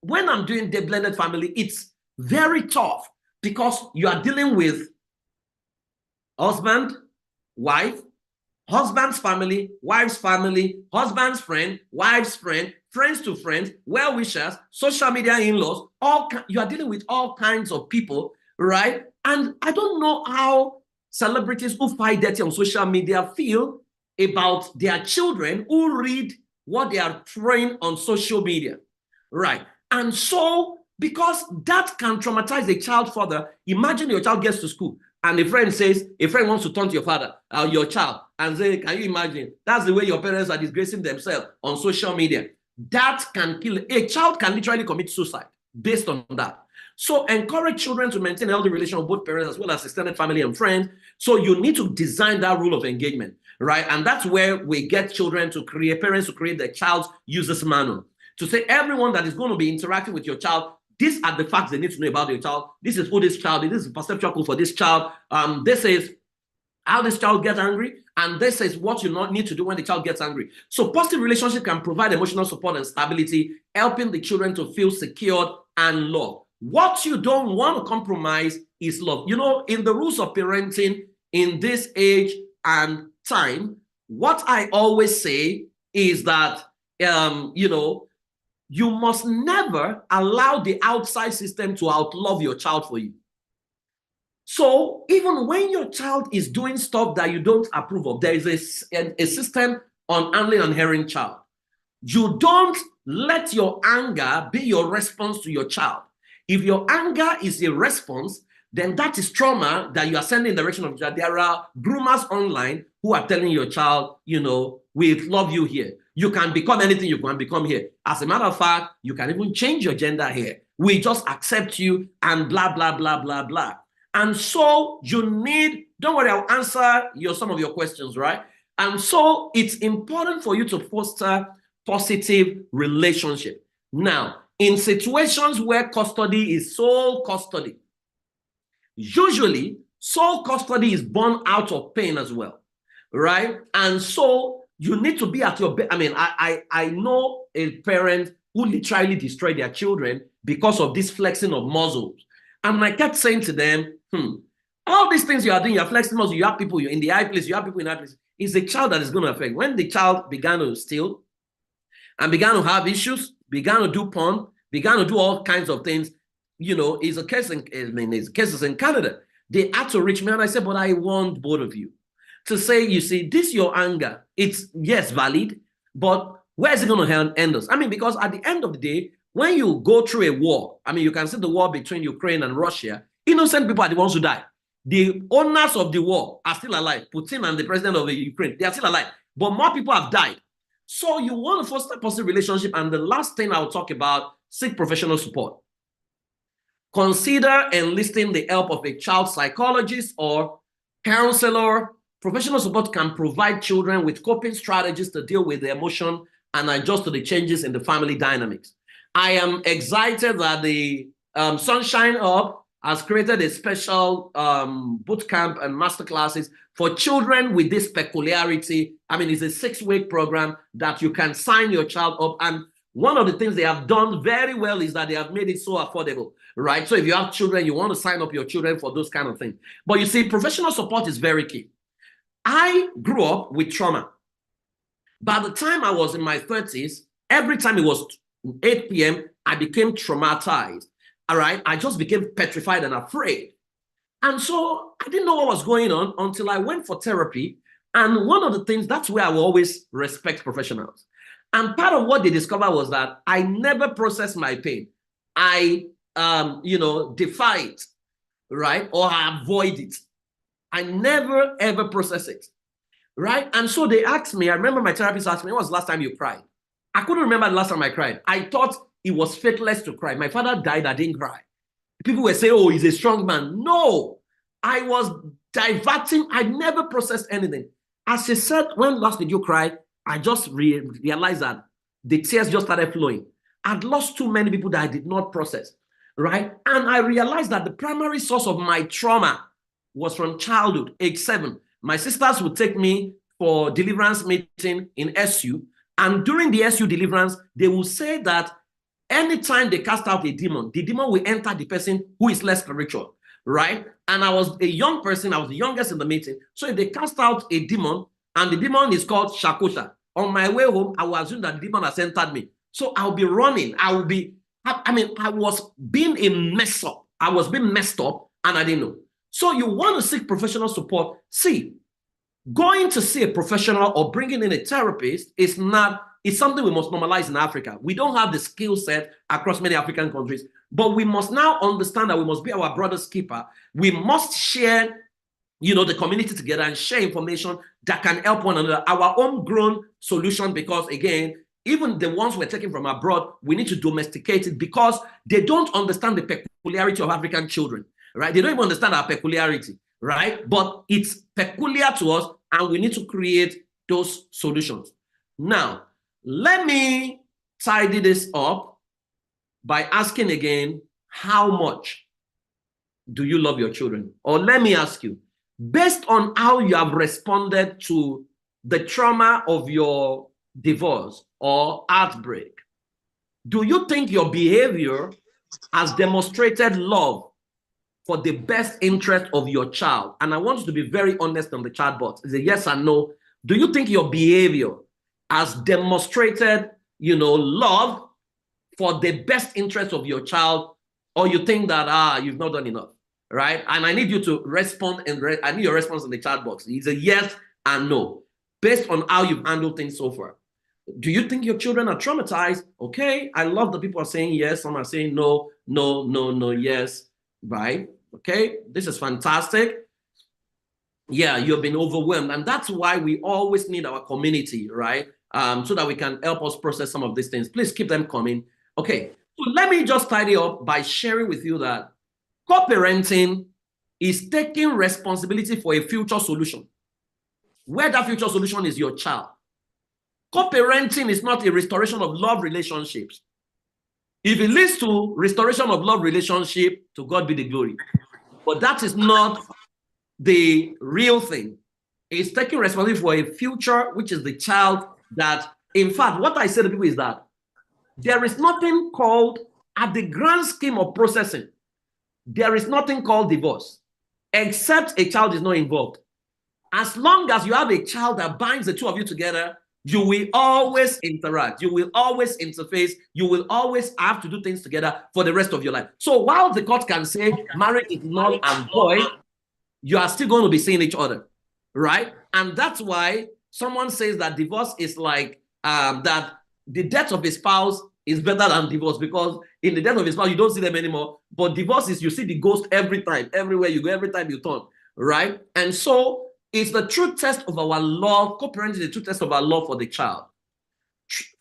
When I'm doing the blended family, it's very tough because you are dealing with husband, wife, husband's family, wife's family, husband's friend, wife's friend, friends to friends, well-wishers, social media in-laws, you are dealing with all kinds of people, right? And I don't know how celebrities who fight dirty on social media feel about their children who read what they are throwing on social media, right? And so, because that can traumatize a child further, imagine your child gets to school and a friend wants to turn to your father, your child, and say, can you imagine? That's the way your parents are disgracing themselves on social media. That can kill, a child can literally commit suicide based on that. So encourage children to maintain a healthy relation with both parents as well as extended family and friends. So you need to design that rule of engagement, right? And that's where we get children to create, parents to create the child's user's manual. To say everyone that is going to be interacting with your child, these are the facts they need to know about your child. This is who this child is. This is the perceptual code for this child. This is how this child gets angry, and this is what you not need to do when the child gets angry. So positive relationship can provide emotional support and stability, helping the children to feel secured and loved. What you don't want to compromise is love. You know, in the rules of parenting in this age and time, what I always say is that, you know, you must never allow the outside system to outlove your child for you. So even when your child is doing stuff that you don't approve of, there is a system on handling an erring child. You don't let your anger be your response to your child. If your anger is a response, then that is trauma that you are sending in the direction of. There are groomers online who are telling your child, you know, we love you here. You can become anything you can become here. As a matter of fact, you can even change your gender here. We just accept you and blah, blah, blah, blah, blah. And so you need, don't worry, I'll answer some of your questions, right? And so it's important for you to foster positive relationship. Now, in situations where custody is sole custody, usually sole custody is born out of pain as well, right? And so you need to be at your best. I mean, I know a parent who literally destroyed their children because of this flexing of muscles. And I kept saying to them, all these things you are doing, you're flexing muscles, you have people in the high place, you have people in high place. It's the child that is going to affect. When the child began to steal and began to have issues, began to do porn, began to do all kinds of things, you know, it's a case cases in Canada. They had to reach me and I said, but I want both of you to say, you see, this your anger, it's yes, valid, but where is it going to end us? I mean, because at the end of the day, when you go through a war, I mean, you can see the war between Ukraine and Russia, innocent people are the ones who die. The owners of the war are still alive. Putin and the president of the Ukraine, they are still alive. But more people have died. So you want to foster a positive relationship. And the last thing I'll talk about, seek professional support. Consider enlisting the help of a child psychologist or counselor. Professional support can provide children with coping strategies to deal with the emotion and adjust to the changes in the family dynamics. I am excited that the Sunshine Hub has created a special boot camp and master classes for children with this peculiarity. I mean, it's a 6-week program that you can sign your child up. And one of the things they have done very well is that they have made it so affordable, right? So if you have children, you want to sign up your children for those kind of things. But you see, professional support is very key. I grew up with trauma. By the time I was in my 30s, every time it was 8 p.m., I became traumatized. All right, I just became petrified and afraid. And so I didn't know what was going on until I went for therapy. And one of the things, that's where I will always respect professionals. And part of what they discovered was that I never processed my pain. I, defy it, right? Or I avoid it. I never, ever process it, right? And so they asked me, I remember my therapist asked me, when was the last time you cried? I couldn't remember the last time I cried. I thought it was faithless to cry. My father died, I didn't cry. People were saying, oh, he's a strong man. No, I was diverting. I never processed anything. As she said, when last did you cry? I just realized that the tears just started flowing. I'd lost too many people that I did not process, right? And I realized that the primary source of my trauma was from childhood, age 7. My sisters would take me for deliverance meeting in SU. And during the SU deliverance, they will say that anytime they cast out a demon, the demon will enter the person who is less spiritual, right? And I was a young person, I was the youngest in the meeting. So if they cast out a demon, and the demon is called Shakosha, on my way home, I will assume that the demon has entered me. So I'll be running. I was being a mess up. I was being messed up, and I didn't know. So you want to seek professional support. See, going to see a professional or bringing in a therapist is something we must normalize in Africa. We don't have the skill set across many African countries, but we must now understand that we must be our brother's keeper. We must share, the community together and share information that can help one another. Our homegrown solution, because again, even the ones we're taking from abroad, we need to domesticate it because they don't understand the peculiarity of African children, right? They don't even understand our peculiarity, right? But it's peculiar to us, and we need to create those solutions. Now, let me tidy this up by asking again, how much do you love your children? Or let me ask you, based on how you have responded to the trauma of your divorce or heartbreak, do you think your behavior has demonstrated love for the best interest of your child? And I want you to be very honest on the chat box. It's a yes or no. Do you think your behavior has demonstrated, love for the best interest of your child, or you think that, you've not done enough, right? And I need you to respond, and I need your response in the chat box. It's a yes and no, based on how you've handled things so far. Do you think your children are traumatized? Okay, I love that people are saying yes. Some are saying no, no, no, no, yes, right? Okay, this is fantastic. Yeah, you've been overwhelmed. And that's why we always need our community, right? So that we can help us process some of these things. Please keep them coming. Okay, so let me just tidy up by sharing with you that co-parenting is taking responsibility for a future solution, where that future solution is your child. Co-parenting is not a restoration of love relationships. If it leads to restoration of love relationship, to God be the glory. But that is not the real thing. It's taking responsibility for a future, which is the child that, in fact, what I say to people is that there is nothing called, at the grand scheme of processing, there is nothing called divorce, except a child is not involved. As long as you have a child that binds the two of you together, you will always interact. You will always interface. You will always have to do things together for the rest of your life. So while the court can say marriage is null and void, you are still going to be seeing each other, right? And that's why someone says that divorce is like that the death of a spouse is better than divorce, because in the death of a spouse, you don't see them anymore. But divorce is you see the ghost every time, everywhere you go, every time you turn, right? And so it's the true test of our love. Co-parenting is the true test of our love for the child.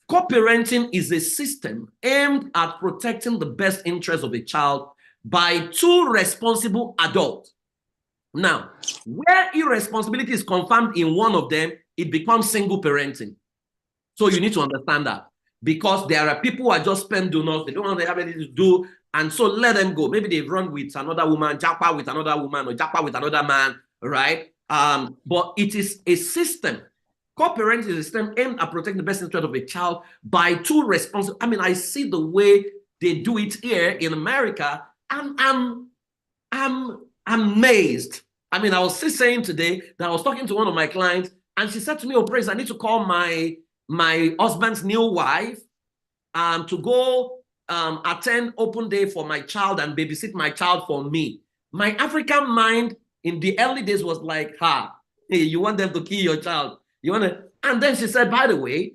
Co-parenting is a system aimed at protecting the best interests of a child by two responsible adults. Now, where irresponsibility is confirmed in one of them, it becomes single parenting. So you need to understand that, because there are people who are just spend donors, they don't want to have anything to do, and so let them go. Maybe they've run with another woman, japa with another woman, or japa with another man, right? But it is a system. Co-parenting is a system aimed at protecting the best interest of a child by two responsible. I mean, I see the way they do it here in America, and I'm amazed. I mean, I was still saying today that I was talking to one of my clients, and she said to me, "Oh, Praise, I need to call my husband's new wife to go attend open day for my child and babysit my child for me." My African mind in the early days was like, hey, you want them to kill your child? You want to? And then she said, by the way,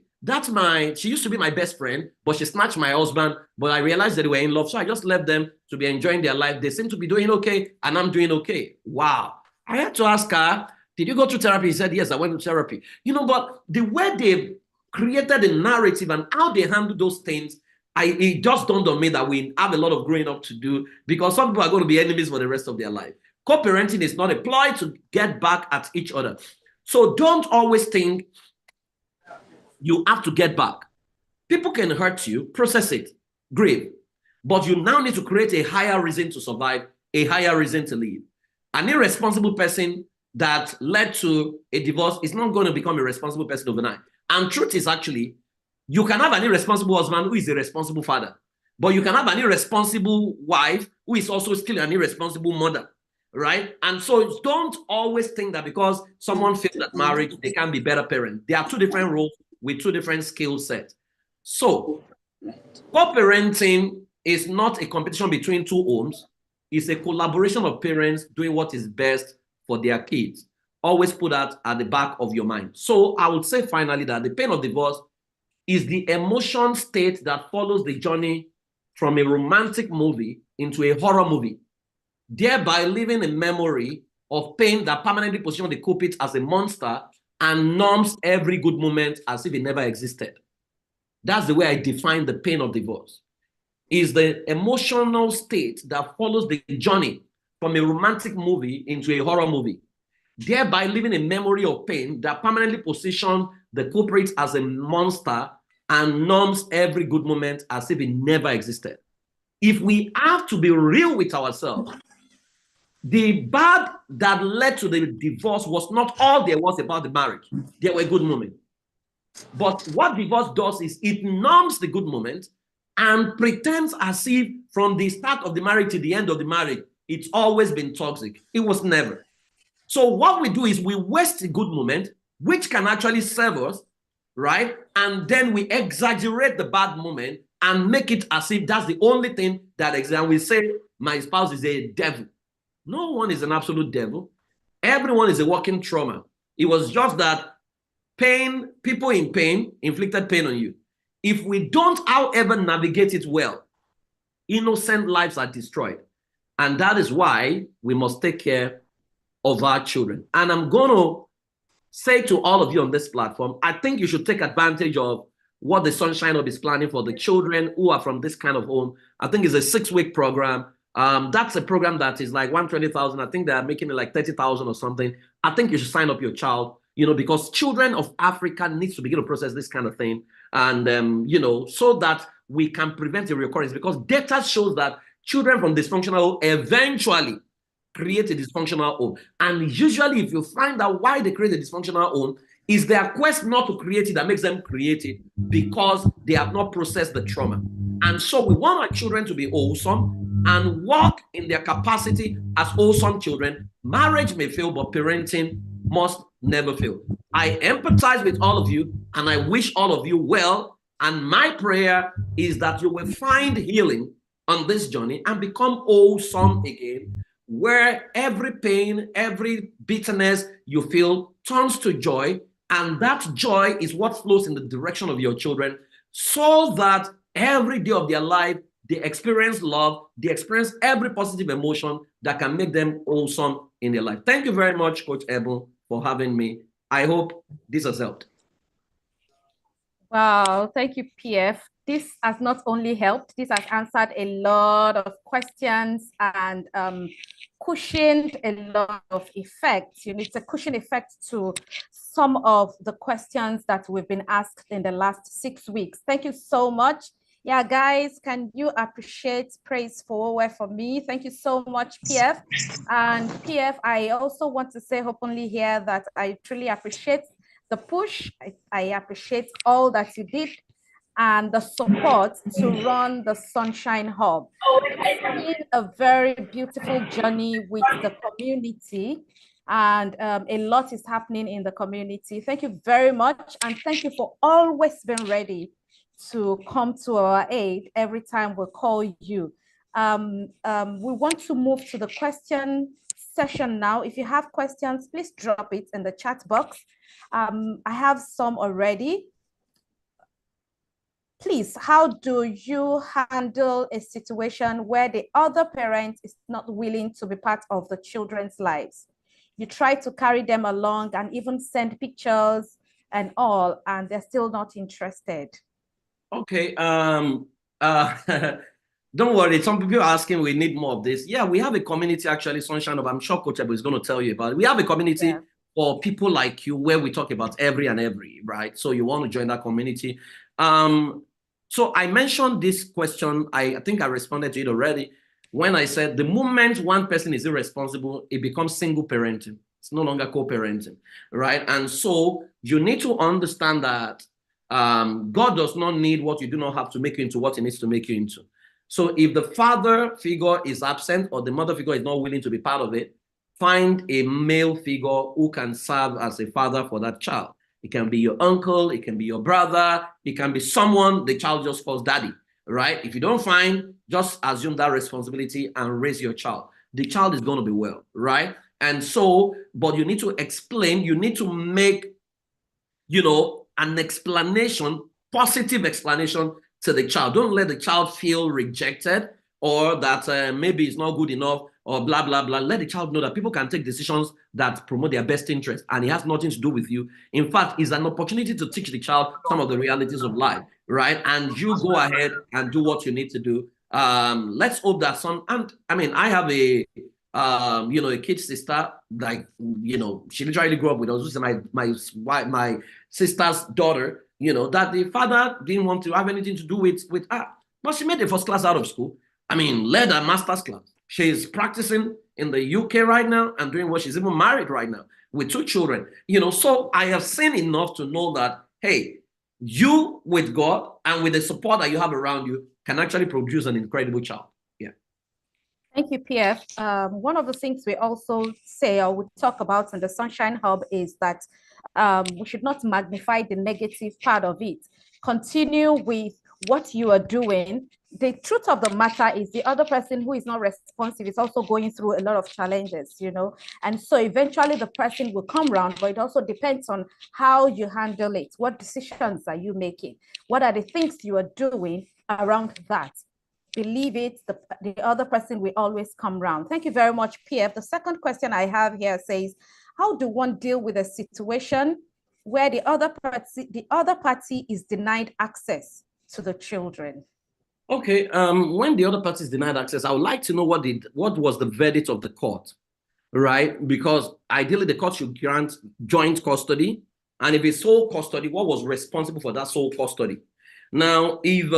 she used to be my best friend, but she snatched my husband. But I realized that they were in love, so I just left them to be enjoying their life. They seem to be doing okay, and I'm doing okay. Wow. I had to ask her, did you go to therapy? He said, yes, I went to therapy. But the way they created a narrative and how they handle those things, it just dawned on me that we have a lot of growing up to do, because some people are going to be enemies for the rest of their life. Co-parenting is not a ploy to get back at each other. So don't always think you have to get back. People can hurt you, process it, grieve. But you now need to create a higher reason to survive, a higher reason to live. An irresponsible person that led to a divorce is not going to become a responsible person overnight. And truth is, actually, you can have an irresponsible husband who is a responsible father, but you can have an irresponsible wife who is also still an irresponsible mother. Right? And so don't always think that because someone failed at marriage, they can be better parents. There are two different roles with two different skill sets. So co-parenting is not a competition between two homes. It's a collaboration of parents doing what is best for their kids. Always put that at the back of your mind. So I would say finally that the pain of divorce is the emotion state that follows the journey from a romantic movie into a horror movie, thereby leaving a memory of pain that permanently positions the culprit as a monster and numbs every good moment as if it never existed. That's the way I define the pain of divorce. Is the emotional state that follows the journey from a romantic movie into a horror movie, thereby leaving a memory of pain that permanently positions the culprit as a monster and numbs every good moment as if it never existed. if we have to be real with ourselves, the bad that led to the divorce was not all there was about the marriage. There were good moments. But what divorce does is it numbs the good moments and pretends as if from the start of the marriage to the end of the marriage, it's always been toxic. It was never. So what we do is we waste a good moment, which can actually serve us, right? And then we exaggerate the bad moment and make it as if that's the only thing that exists. And we say, my spouse is a devil. No one is an absolute devil. Everyone is a walking trauma. It was just that pain, people in pain, inflicted pain on you. If we don't, however, navigate it well, innocent lives are destroyed. And that is why we must take care of our children. And I'm going to say to all of you on this platform, I think you should take advantage of what the Sunshine Hub is planning for the children who are from this kind of home. I think it's a 6-week program. That's a program that is like 120,000. I think they're making it like 30,000 or something. I think you should sign up your child, because children of Africa needs to begin to process this kind of thing. And, so that we can prevent a recurrence, because data shows that children from dysfunctional home eventually create a dysfunctional home. And usually if you find out why they create a dysfunctional home, is their quest not to create it that makes them create it, because they have not processed the trauma. And so we want our children to be wholesome and work in their capacity as wholesome children. Marriage may fail, but parenting must never fail. I empathize with all of you, and I wish all of you well. And my prayer is that you will find healing on this journey and become wholesome again, where every pain, every bitterness you feel turns to joy. And that joy is what flows in the direction of your children, so that every day of their life, they experience love, they experience every positive emotion that can make them wholesome in their life. Thank you very much, Coach Ebel, for having me. I hope this has helped. Wow, thank you, PF. This has not only helped, this has answered a lot of questions and cushioned a lot of effects. It's a cushion effect to some of the questions that we've been asked in the last 6 weeks. Thank you so much. Yeah, guys, can you appreciate praise Fowowe for me? Thank you so much, PF. And PF, I also want to say openly here that I truly appreciate the push. I appreciate all that you did and the support to run the Sunshine Hub. It's been a very beautiful journey with the community, and a lot is happening in the community. Thank you very much, and thank you for always being ready to come to our aid every time we call you. We want to move to the question session now. If you have questions, please drop it in the chat box. I have some already. Please, how do you handle a situation where the other parent is not willing to be part of the children's lives? You try to carry them along and even send pictures and all, and they're still not interested. Okay. Don't worry. Some people are asking, we need more of this. Yeah, we have a community, actually, Sunshine Hub. I'm sure Coach Ebel is going to tell you about it. We have a community for people like you where we talk about every, right? So you want to join that community. So I mentioned this question. I think I responded to it already when I said the moment one person is irresponsible, it becomes single parenting. It's no longer co-parenting, right? And so you need to understand that God does not need what you do not have to make you into what he needs to make you into. So if the father figure is absent or the mother figure is not willing to be part of it, find a male figure who can serve as a father for that child. It can be your uncle, it can be your brother, it can be someone the child just calls daddy, right? If you don't find, just assume that responsibility and raise your child. The child is going to be well, right? And so, but you need to explain, you need to make, an explanation, positive explanation to the child. Don't let the child feel rejected or that maybe it's not good enough or blah, blah, blah. Let the child know that people can take decisions that promote their best interest, and it has nothing to do with you. In fact, it's an opportunity to teach the child some of the realities of life, right? And you go ahead and do what you need to do. Let's hope that I have a kid sister, like, she literally grew up with us. My sister's daughter, that the father didn't want to have anything to do with her. But she made the first class out of school. I mean, led a master's class. She's practicing in the UK right now and doing what she's even married right now with 2 children. You know, so I have seen enough to know that, hey, you with God and with the support that you have around you can actually produce an incredible child. Yeah. Thank you, PF. One of the things we also say or we talk about in the Sunshine Hub is that we should not magnify the negative part of it. Continue with what you are doing. The truth of the matter is the other person who is not responsive is also going through a lot of challenges, you know, and so eventually the person will come around, but it also depends on how you handle it. What decisions are you making? What are the things you are doing around that? Believe it, the other person will always come around. Thank you very much, PF. The second question I have here says, how do one deal with a situation where the other party is denied access to the children? Okay, when the other party is denied access, I would like to know what was the verdict of the court, right? Because ideally the court should grant joint custody, and if it's sole custody, what was responsible for that sole custody? Now, if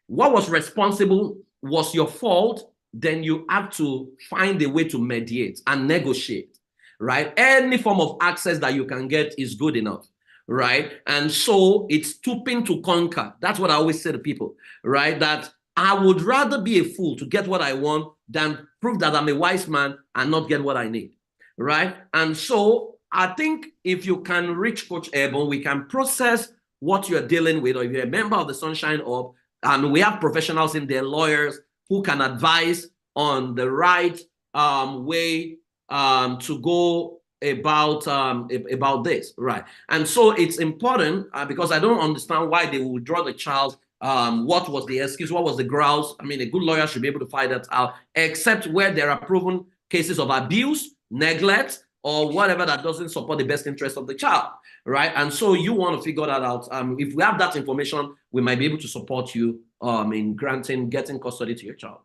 what was responsible was your fault, then you have to find a way to mediate and negotiate, right? Any form of access that you can get is good enough, right? And so it's stooping to conquer. That's what I always say to people, right? That I would rather be a fool to get what I want than prove that I'm a wise man and not get what I need, right? And so I think if you can reach Coach Ebon, we can process what you're dealing with, or if you're a member of the Sunshine Hub, and we have professionals in there, lawyers, who can advise on the right way to go about this, right? And so it's important because I don't understand why they will withdraw the child. What was the excuse? What was the grouse? I mean, a good lawyer should be able to find that out, except where there are proven cases of abuse, neglect, or whatever that doesn't support the best interest of the child, right? And so you want to figure that out. If we have that information, we might be able to support you in getting custody to your child.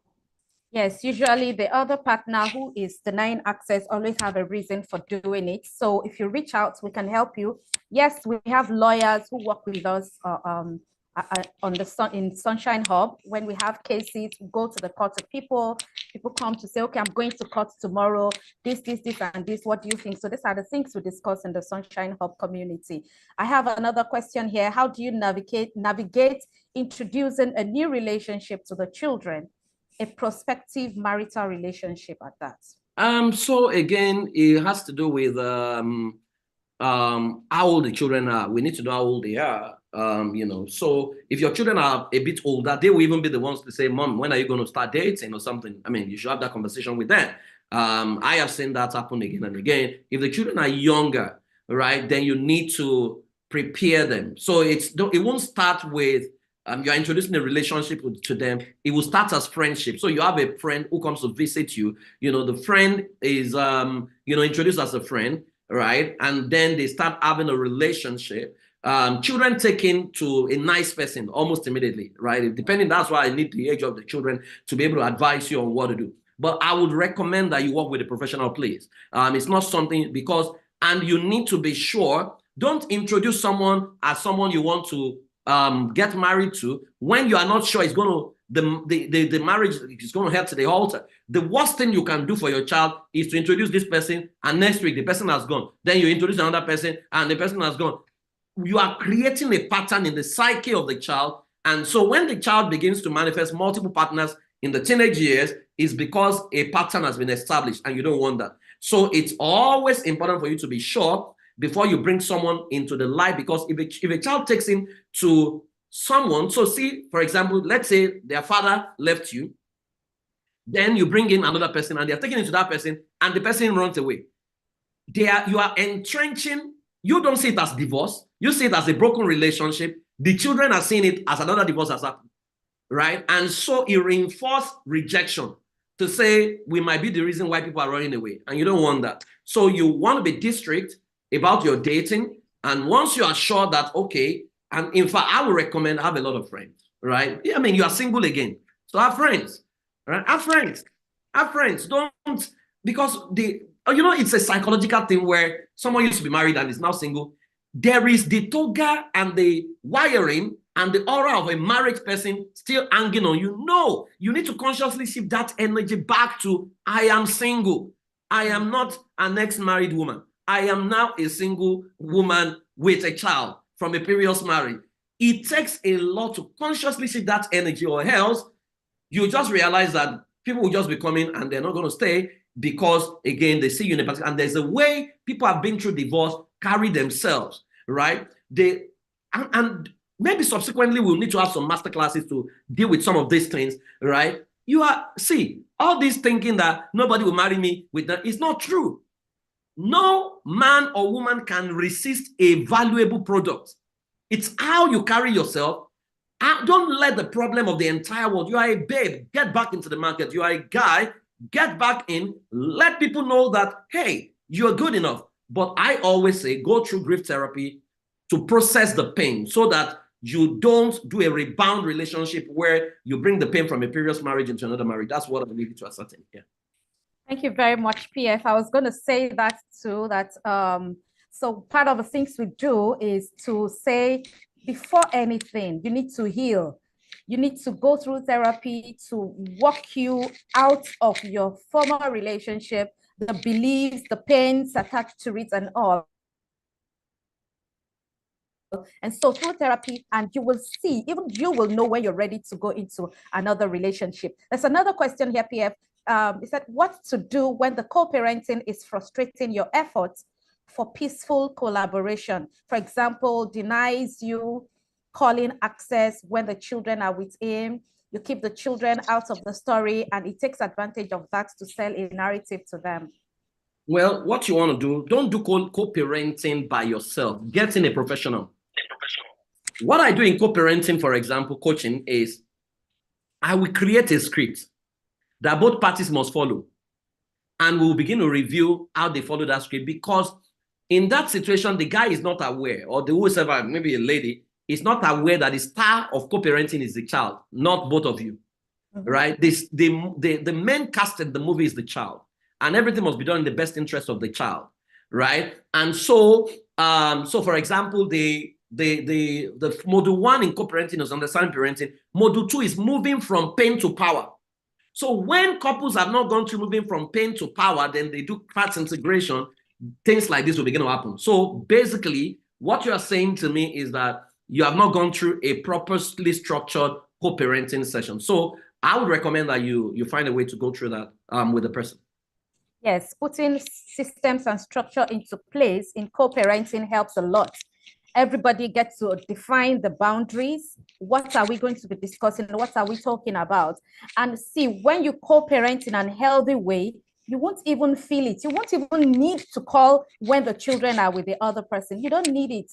Yes, usually the other partner who is denying access always have a reason for doing it. So if you reach out, we can help you. Yes, we have lawyers who work with us in Sunshine Hub. When we have cases, we go to the court of people come to say, okay, I'm going to court tomorrow, this, and this, what do you think? So these are the things we discuss in the Sunshine Hub community. I have another question here. How do you navigate introducing a new relationship to the children, a prospective marital relationship at that? So again, it has to do with how old the children are. We need to know how old they are. You know, so if your children are a bit older, they will even be the ones to say, Mom, when are you going to start dating or something? I mean, you should have that conversation with them. I have seen that happen again and again. If the children are younger, right, then you need to prepare them. So it won't start with you're introducing a relationship to them. It will start as friendship. So you have a friend who comes to visit you. You know, the friend is introduced as a friend, right? And then they start having a relationship. Children taken to a nice person almost immediately, right? Depending, that's why I need the age of the children to be able to advise you on what to do. But I would recommend that you work with a professional, please. It's not something and you need to be sure, don't introduce someone as someone you want to get married to when you are not sure it's going to, the marriage is going to head to the altar. The worst thing you can do for your child is to introduce this person and next week the person has gone. Then you introduce another person and the person has gone. You are creating a pattern in the psyche of the child. And so when the child begins to manifest multiple partners in the teenage years, it's because a pattern has been established and you don't want that. So it's always important for you to be sure before you bring someone into the life, because if a child takes in to someone, so see, for example, let's say their father left you, then you bring in another person and they're taking into that person and the person runs away. You are entrenching. You don't see it as divorce. You see it as a broken relationship. The children are seeing it as another divorce has happened, right? And so it reinforces rejection to say we might be the reason why people are running away, and you don't want that. So you want to be discreet about your dating, and once you are sure that, okay, and in fact, I would recommend have a lot of friends, right? I mean, you are single again, so have friends, right? Have friends. Don't, because it's a psychological thing where someone used to be married and is now single. There is the toga and the wiring and the aura of a married person still hanging on you. No, you need to consciously shift that energy back to, I am single. I am not an ex-married woman. I am now a single woman with a child from a previous marriage. It takes a lot to consciously shift that energy, or else you just realize that people will just be coming and they're not going to stay because, again, they see you in a particular, and there's a way people have been through divorce, carry themselves, right? And maybe subsequently we'll need to have some master classes to deal with some of these things, right? All this thinking that nobody will marry me with that is not true. No man or woman can resist a valuable product. It's how you carry yourself. Don't let the problem of the entire world. You are a babe, get back into the market. You are a guy, get back in. Let people know that, hey, you're good enough. But I always say, go through grief therapy to process the pain so that you don't do a rebound relationship where you bring the pain from a previous marriage into another marriage. That's what I leave it to ascertain. Yeah. Thank you very much, PF. I was going to say that too, that so part of the things we do is to say, before anything, you need to heal. You need to go through therapy to walk you out of your former relationship, the beliefs, the pains attached to it and all. And so through therapy, and you will see, even you will know when you're ready to go into another relationship. There's another question here, PF. Is that what to do when the co-parenting is frustrating your efforts for peaceful collaboration? For example, denies you calling access when the children are with him. You keep the children out of the story, and it takes advantage of that to sell a narrative to them. Well, what you want to do, don't do co-parenting by yourself. Get in a professional. What I do in co-parenting, for example, coaching, is I will create a script that both parties must follow. And we'll begin to review how they follow that script, because in that situation, the guy is not aware, or the whoever, maybe a lady, is not aware that the star of co-parenting is the child, not both of you, right? The main cast in the movie is the child, and everything must be done in the best interest of the child, right? And so, for example, the module 1 in co-parenting is understanding parenting. Module 2 is moving from pain to power. So when couples have not gone through moving from pain to power, then they do parts integration, things like this will begin to happen. So basically, what you are saying to me is that you have not gone through a purposely structured co-parenting session. So I would recommend that you find a way to go through that with the person. Yes, putting systems and structure into place in co-parenting helps a lot. Everybody gets to define the boundaries. What are we going to be discussing? What are we talking about? And see, when you co-parent in a healthy way, you won't even feel it. You won't even need to call when the children are with the other person. You don't need it.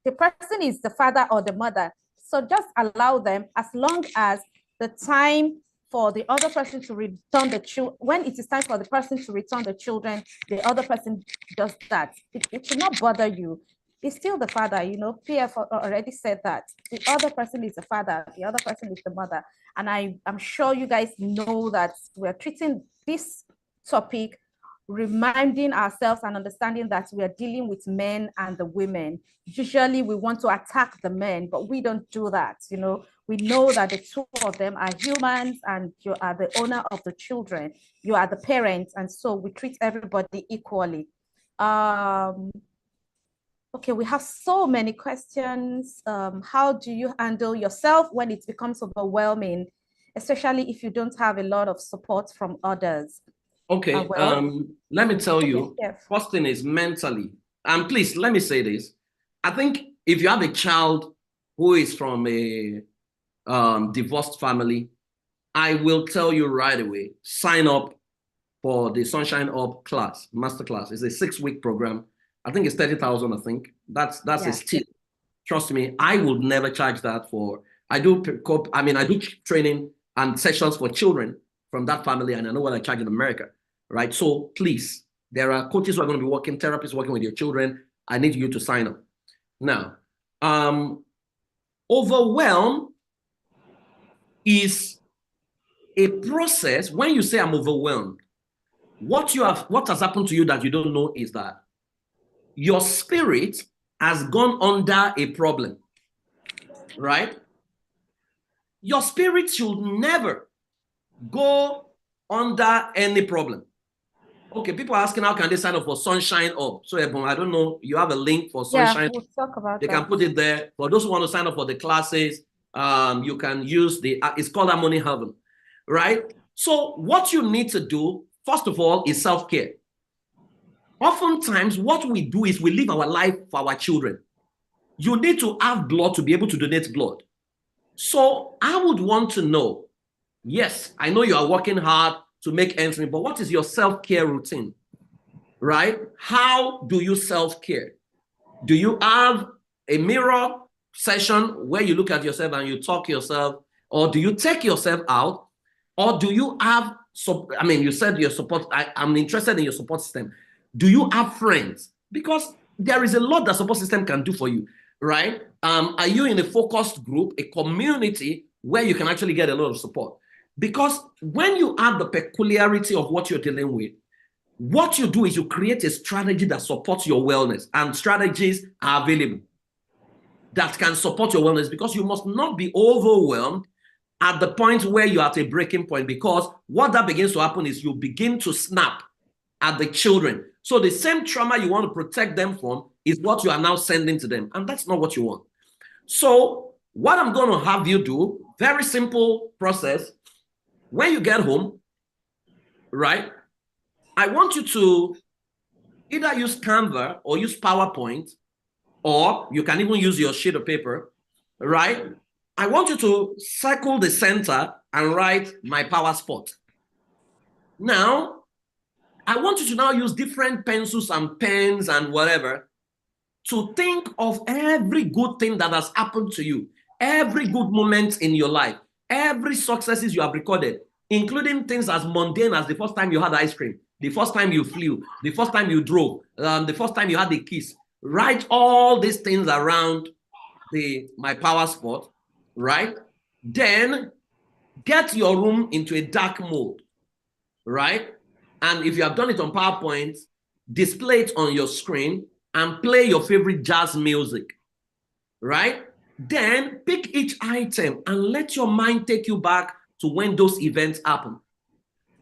The person is the father or the mother. So just allow them, as long as the time for the other person to return the children, when it is time for the person to return the children, the other person does that. It should not bother you. It's still the father, you know, PF already said that. The other person is the father, the other person is the mother. And I'm sure you guys know that we're treating this topic, reminding ourselves and understanding that we are dealing with men and the women. Usually we want to attack the men, but we don't do that. You know, we know that the two of them are humans, and you are the owner of the children. You are the parents, and so we treat everybody equally. Okay, we have so many questions. How do you handle yourself when it becomes overwhelming, especially if you don't have a lot of support from others? Okay, let me tell you, first thing is mentally. And please, let me say this. I think if you have a child who is from a divorced family, I will tell you right away, sign up for the Sunshine Up class, master class. It's a 6-week program. I think it's 30,000. I think that's a steal. Trust me, I would never charge that for. I do training and sessions for children from that family, and I know what I charge in America, right? So please, there are coaches who are going to be working, therapists working with your children. I need you to sign up. Now, overwhelm is a process. When you say I'm overwhelmed, what has happened to you that you don't know is that your spirit has gone under a problem. right? Your spirit should never go under any problem. Okay, people are asking how can they sign up for Sunshine Up? So, I don't know, you have a link for Sunshine. Yeah, we'll talk about they that. can put it there. For those who want to sign up for the classes, you can use it's called Harmony Heaven, right? So what you need to do, first of all, is self-care. Oftentimes, what we do is we live our life for our children. You need to have blood to be able to donate blood. So I would want to know, yes, I know you are working hard to make ends meet, but what is your self-care routine, right? How do you self-care? Do you have a mirror session where you look at yourself and you talk yourself, or do you take yourself out, or do you have, you said your support, I'm interested in your support system. Do you have friends? Because there is a lot that support system can do for you, right? Are you in a focused group, a community where you can actually get a lot of support? Because when you have the peculiarity of what you're dealing with, what you do is you create a strategy that supports your wellness, and strategies are available that can support your wellness, because you must not be overwhelmed at the point where you're at a breaking point, because what that begins to happen is you begin to snap at the children. So the same trauma you want to protect them from is what you are now sending to them, and that's not what you want. So what I'm going to have you do, very simple process. When you get home, right, I want you to either use Canva or use PowerPoint, or you can even use your sheet of paper, right? I want you to circle the center and write my power spot. Now, I want you to now use different pencils and pens and whatever to think of every good thing that has happened to you, every good moment in your life, every successes you have recorded, including things as mundane as the first time you had ice cream, the first time you flew, the first time you drove, the first time you had a kiss. Write all these things around my power spot, right? Then get your room into a dark mode, right? And if you have done it on PowerPoint, display it on your screen and play your favorite jazz music, right? Then pick each item and let your mind take you back to when those events happen,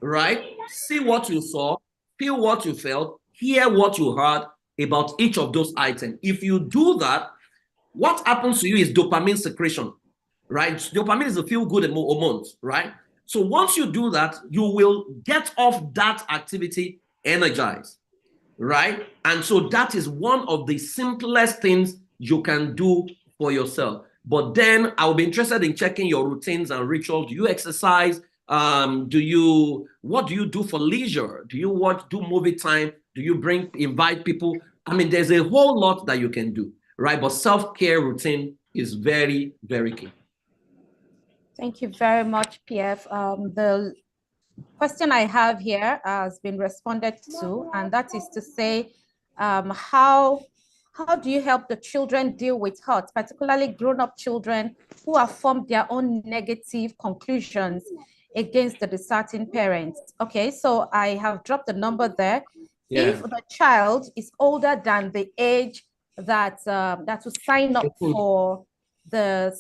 right? See what you saw, feel what you felt, hear what you heard about each of those items. If you do that, what happens to you is dopamine secretion, right? Dopamine is a feel-good hormone, right? So once you do that, you will get off that activity energized, right? And so that is one of the simplest things you can do for yourself. But then I'll be interested in checking your routines and rituals. Do you exercise? What do you do for leisure? Do you do movie time? Do you invite people? I mean, there's a whole lot that you can do, right? But self-care routine is very, very key. Thank you very much, PF. The question I have here has been responded to, and that is to say, how do you help the children deal with hurt, particularly grown-up children who have formed their own negative conclusions against the discerning parents? Okay, so I have dropped the number there. Yeah. If the child is older than the age that will sign up for the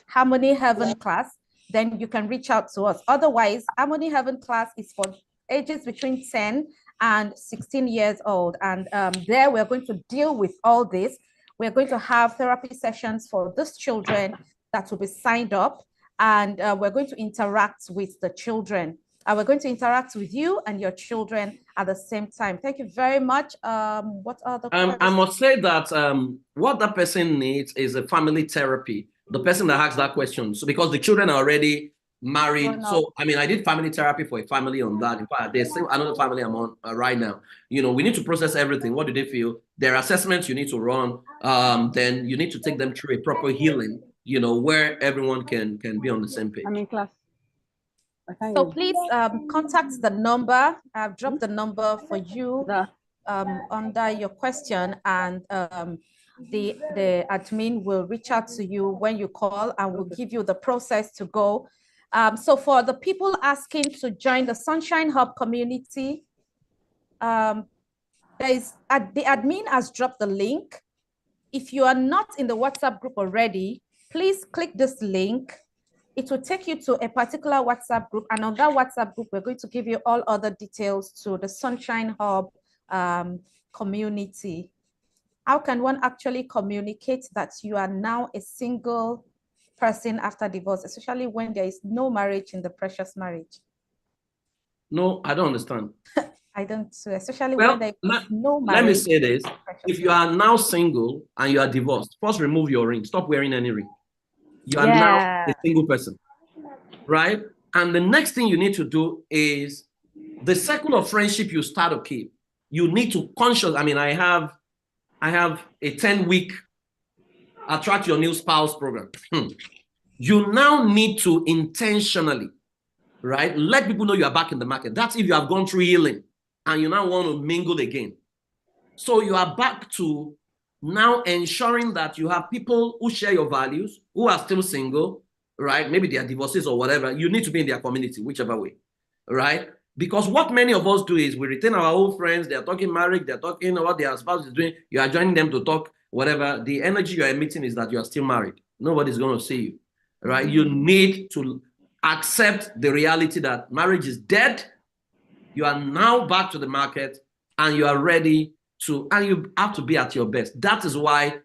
Harmony Heaven class, then you can reach out to us. Otherwise, Harmony Heaven class is for ages between 10 and 16 years old. And there we're going to deal with all this. We're going to have therapy sessions for these children that will be signed up, and we're going to interact with the children. We're going to interact with you and your children at the same time. Thank you very much. What are the questions? I must say that what that person needs is a family therapy. The person that asks that question. So because the children are already married. Oh, no. So, I mean, I did family therapy for a family on that. In fact, there's another family I'm on right now. You know, we need to process everything. What do they feel? There are assessments you need to run. Then you need to take them through a proper healing, you know, where everyone can be on the same page. I'm in class. So please contact the number. I've dropped the number for you under your question, and the admin will reach out to you when you call, and will give you the process to go. So for the people asking to join the Sunshine Hub community, the admin has dropped the link If you are not in the WhatsApp group already, please click this link. It will take you to a particular WhatsApp group, and on that WhatsApp group, we're going to give you all other details to the Sunshine Hub community. How can one actually communicate that you are now a single person after divorce, especially when there is no marriage in the precious marriage? No, I don't understand. I don't, especially when there is no marriage. Let me say this. If you are now single and you are divorced, first remove your ring. Stop wearing any ring. You are now a single person, right? And the next thing you need to do is the circle of friendship you start to keep. You need to conscious. I mean, I have a 10-week attract your new spouse program. You now need to intentionally, right, let people know you are back in the market. That's if you have gone through healing and you now want to mingle again. So you are back to now ensuring that you have people who share your values, who are still single, right? Maybe they are divorcees or whatever. You need to be in their community, whichever way, right? Because what many of us do is we retain our old friends. They're talking marriage. They're talking what their spouse is doing. You are joining them to talk, whatever. The energy you are emitting is that you are still married. Nobody's going to see you, right? You need to accept the reality that marriage is dead. You are now back to the market and you are ready to, and you have to be at your best. That is why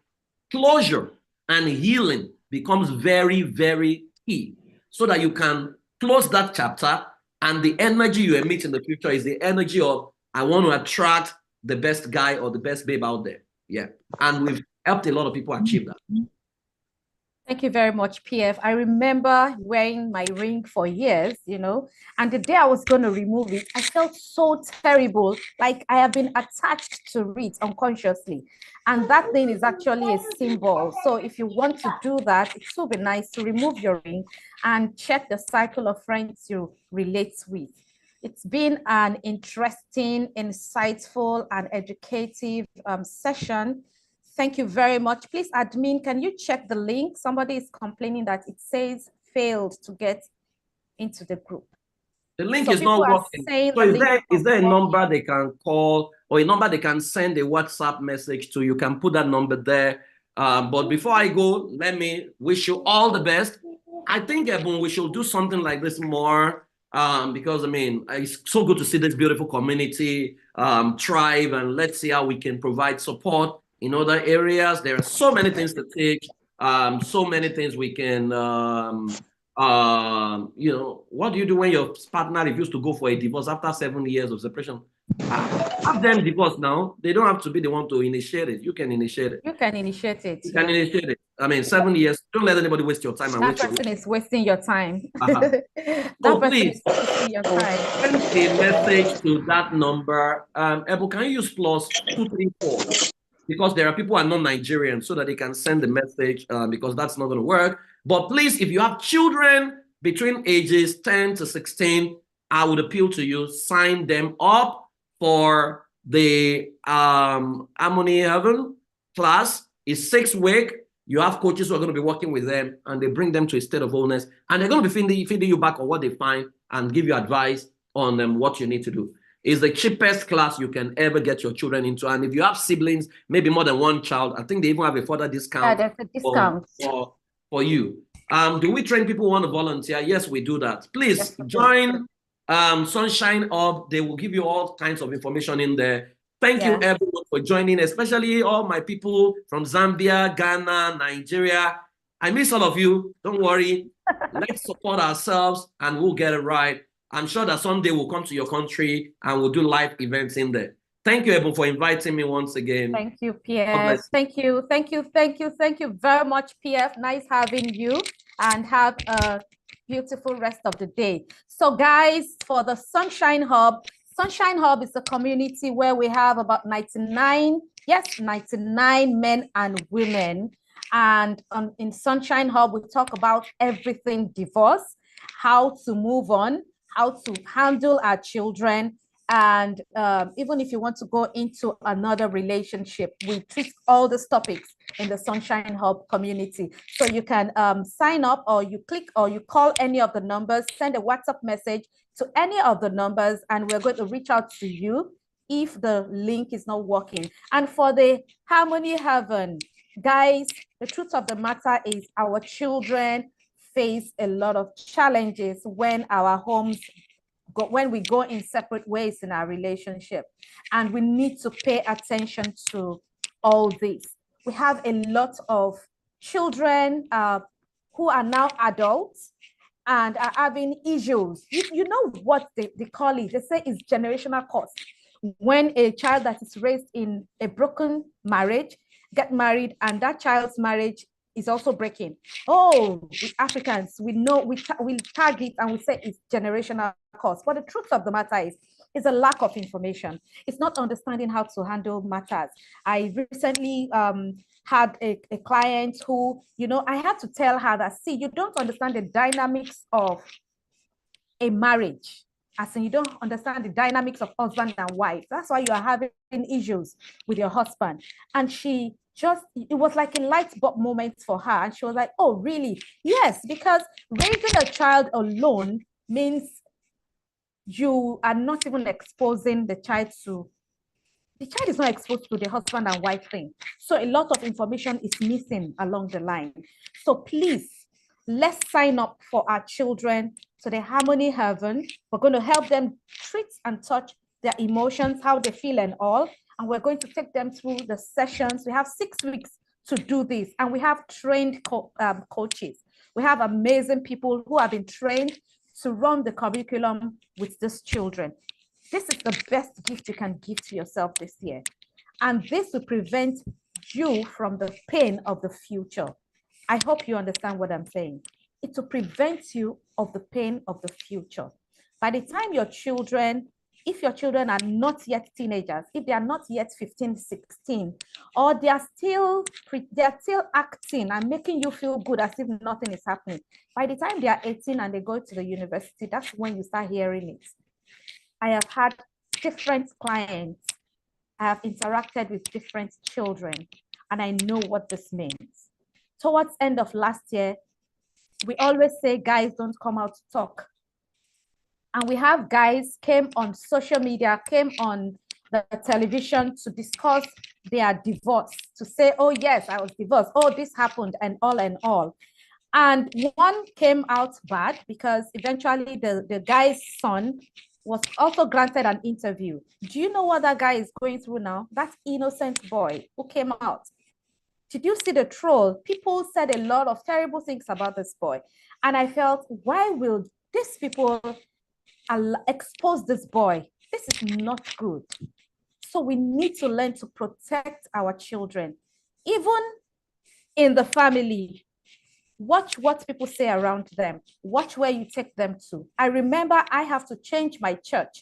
closure and healing becomes very, very key so that you can close that chapter, and the energy you emit in the future is the energy of, I want to attract the best guy or the best babe out there. Yeah. And we've helped a lot of people achieve that. Thank you very much, PF. I remember wearing my ring for years, and the day I was going to remove it, I felt so terrible, like I have been attached to it unconsciously. And that thing is actually a symbol. So if you want to do that, it will be nice to remove your ring and check the cycle of friends you relate with. It's been an interesting, insightful, and educative session. Thank you very much. Please, admin, can you check the link? Somebody is complaining that it says failed to get into the group. The link is not working. So is there a number they can call or a number they can send a WhatsApp message to? You can put that number there. But before I go, let me wish you all the best. I think, Ebon, we should do something like this more because, I mean, it's so good to see this beautiful community thrive, and let's see how we can provide support in other areas. There are so many things to teach, so many things we can, what do you do when your partner refused to go for a divorce after 7 years of separation? Have them divorce now. They don't have to be the one to initiate it. You can initiate it. You can initiate it. You can initiate it. I mean, 7 years. Don't let anybody waste your time. That person is wasting your time. So please, send a message to that number. Ebu, can you use +234? Because there are people who are not Nigerian, so that they can send the message, because that's not going to work. But please, if you have children between ages 10 to 16, I would appeal to you, sign them up for the Harmony Heaven class. It's 6 weeks. You have coaches who are going to be working with them, and they bring them to a state of wholeness. And they're going to be feeding you back on what they find and give you advice on what you need to do. It's the cheapest class you can ever get your children into. And if you have siblings, maybe more than one child, I think they even have a further discount. Yeah, there's a discount for you. Do we train people who want to volunteer? Yes, we do that. Please join Sunshine Hub. They will give you all kinds of information in there. Thank you, everyone, for joining, especially all my people from Zambia, Ghana, Nigeria. I miss all of you. Don't worry. Let's support ourselves and we'll get it right. I'm sure that someday we'll come to your country and we'll do live events in there. Thank you, Ebon, for inviting me once again. Thank you, PF. Thank you very much, PF. Nice having you, and have a beautiful rest of the day. So guys, for the Sunshine Hub is a community where we have about 99 men and women. And in Sunshine Hub, we talk about everything divorce, how to move on, how to handle our children, and even if you want to go into another relationship, we treat all these topics in the Sunshine Hub community. So you can sign up, or you click, or you call any of the numbers, send a WhatsApp message to any of the numbers, and we're going to reach out to you if the link is not working. And for the Harmony Heaven, Guys, the truth of the matter is our children face a lot of challenges when our homes when we go in separate ways in our relationship, and we need to pay attention to all this. We have a lot of children who are now adults and are having issues. You know what they call it? They say it's generational curse. When a child that is raised in a broken marriage get married, and that child's marriage is also breaking. Oh, we Africans, we know, we tag it and we say it's generational curse. But the truth of the matter is, it's a lack of information. It's not understanding how to handle matters. I recently had a client who, I had to tell her that, see, you don't understand the dynamics of a marriage. As in, you don't understand the dynamics of husband and wife. That's why you are having issues with your husband. And she just, it was like a light bulb moment for her. And she was like, oh, really? Yes, because raising a child alone means you are not even exposing the child is not exposed to the husband and wife thing. So a lot of information is missing along the line. So please, let's sign up for our children to the Harmony Heaven. We're going to help them treat and touch their emotions, how they feel and all. And we're going to take them through the sessions. We have 6 weeks to do this. And we have trained coaches. We have amazing people who have been trained to run the curriculum with these children. This is the best gift you can give to yourself this year. And this will prevent you from the pain of the future. I hope you understand what I'm saying. It will prevent you of the pain of the future. By the time your children, if your children are not yet teenagers, if they are not yet 15, 16, or they are still acting and making you feel good as if nothing is happening, by the time they are 18 and they go to the university, that's when you start hearing it. I have had different clients. I have interacted with different children, and I know what this means. Towards end of last year, we always say guys don't come out to talk. And we have guys came on social media, came on the television to discuss their divorce, to say, oh yes, I was divorced, oh this happened, and all and all. And one came out bad because eventually the guy's son was also granted an interview. Do you know what that guy is going through now? That innocent boy who came out. Did you see the troll? People said a lot of terrible things about this boy. And I felt, why will these people expose this boy? This is not good. So we need to learn to protect our children. Even in the family, watch what people say around them. Watch where you take them to. I remember I have to change my church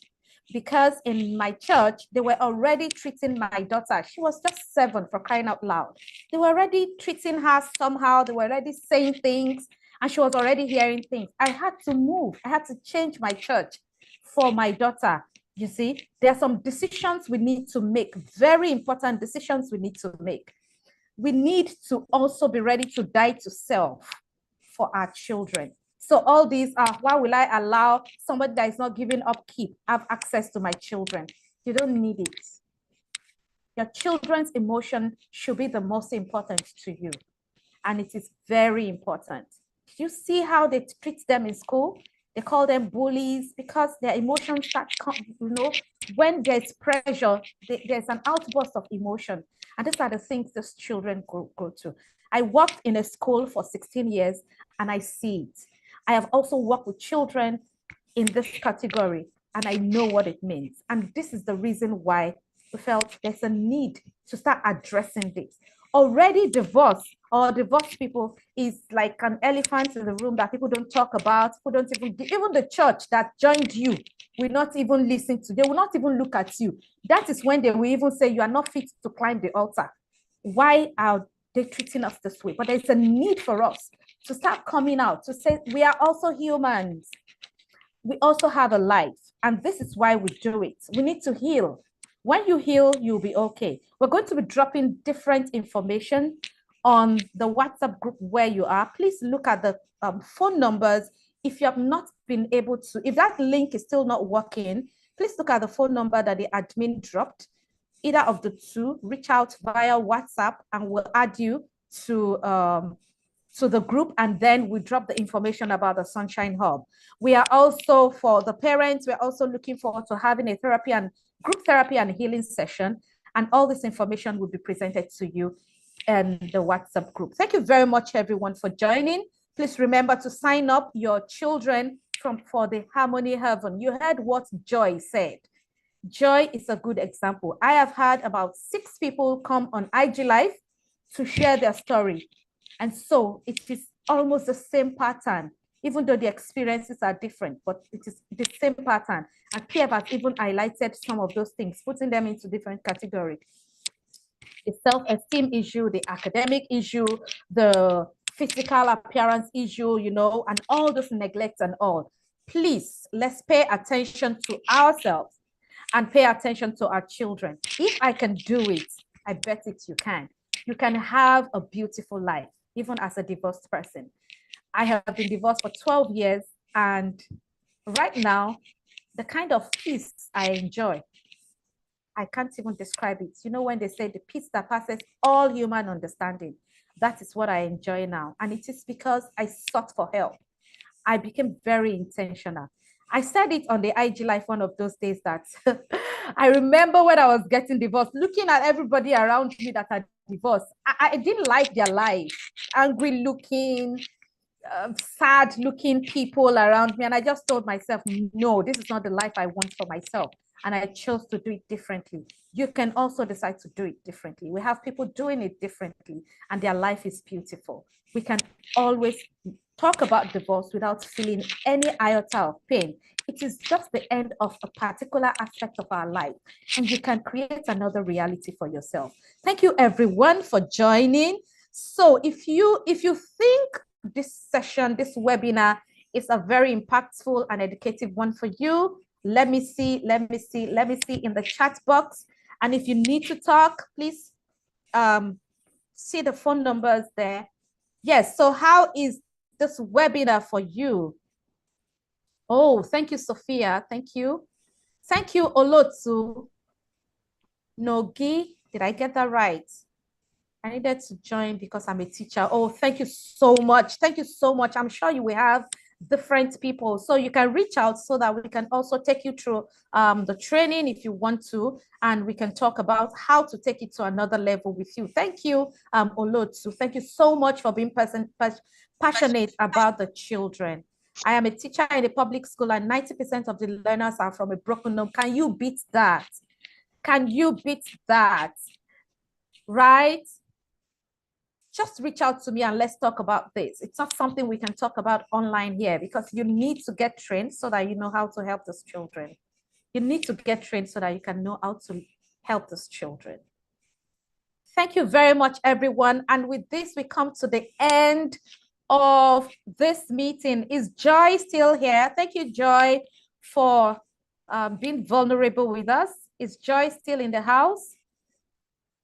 because in my church, they were already treating my daughter. She was just 7, for crying out loud. They were already treating her somehow. They were already saying things and she was already hearing things. I had to move. I had to change my church for my daughter. You see, there are some decisions we need to make, very important decisions we need to make. We need to also be ready to die to self for our children. So all these are, why will I allow somebody that is not giving upkeep have access to my children? You don't need it. Your children's emotion should be the most important to you. And it is very important. Do you see how they treat them in school? They call them bullies because their emotions start, when there's pressure, there's an outburst of emotion. And these are the things those children go to. I worked in a school for 16 years and I see it. I have also worked with children in this category and I know what it means. And this is the reason why we felt there's a need to start addressing this. Already divorced people is like an elephant in the room that people don't talk about. People don't even the church that joined you will not even listen to. They will not even look at you. That is when they will even say you are not fit to climb the altar. Why are they treating us this way? But there's a need for us to start coming out, to say we are also humans. We also have a life. And this is why we do it. We need to heal. When you heal, you'll be okay. We're going to be dropping different information on the WhatsApp group where you are. Please look at the phone numbers. If you have not been able to, if that link is still not working, please look at the phone number that the admin dropped. either of the two, reach out via WhatsApp and we'll add you to the group, and then we drop the information about the Sunshine Hub. We are also, for the parents, we're also looking forward to having a therapy and group therapy and healing session, and all this information will be presented to you in the WhatsApp group. Thank you very much, everyone, for joining. Please remember to sign up your children for the Harmony Heaven. You heard what Joy said. Joy is a good example. I have had about 6 people come on IG Live to share their story. And so it is almost the same pattern, even though the experiences are different, but it is the same pattern. And Pierre has even highlighted some of those things, putting them into different categories. The self-esteem issue, the academic issue, the physical appearance issue, you know, and all those neglects and all. Please, let's pay attention to ourselves and pay attention to our children. If I can do it, I bet it you can. You can have a beautiful life, even as a divorced person. I have been divorced for 12 years, and right now, the kind of peace I enjoy, I can't even describe it. You know, when they say the peace that passes all human understanding, that is what I enjoy now. And it is because I sought for help. I became very intentional. I said it on the IG Live one of those days that I remember when I was getting divorced, looking at everybody around me that had divorced. I didn't like their life, angry looking, sad looking people around me. And I just told myself, no, this is not the life I want for myself. And I chose to do it differently. You can also decide to do it differently. We have people doing it differently, and their life is beautiful. We can always talk about divorce without feeling any iota of pain. It is just the end of a particular aspect of our life, and you can create another reality for yourself. Thank you, everyone, for joining. So if you think this session, this webinar is a very impactful and educative one for you, let me see in the chat box. And if you need to talk, please see the phone numbers there. Yes, so how is this webinar for you? Oh, thank you, Sophia. Thank you. Thank you, Olotsu. Nogi, did I get that right? I needed to join because I'm a teacher. Oh, thank you so much. Thank you so much. I'm sure you will have different people, so you can reach out so that we can also take you through the training if you want to, and we can talk about how to take it to another level with you. Thank you, Olotsu. Thank you so much for being passionate about the children. I am a teacher in a public school, and 90% of the learners are from a broken home. Can you beat that? Can you beat that? Right? Just reach out to me and let's talk about this. It's not something we can talk about online here, because you need to get trained so that you know how to help those children. You need to get trained so that you can know how to help those children. Thank you very much, everyone. And with this, we come to the end of this meeting. Is Joy still here? Thank you, Joy, for being vulnerable with us. Is Joy still in the house?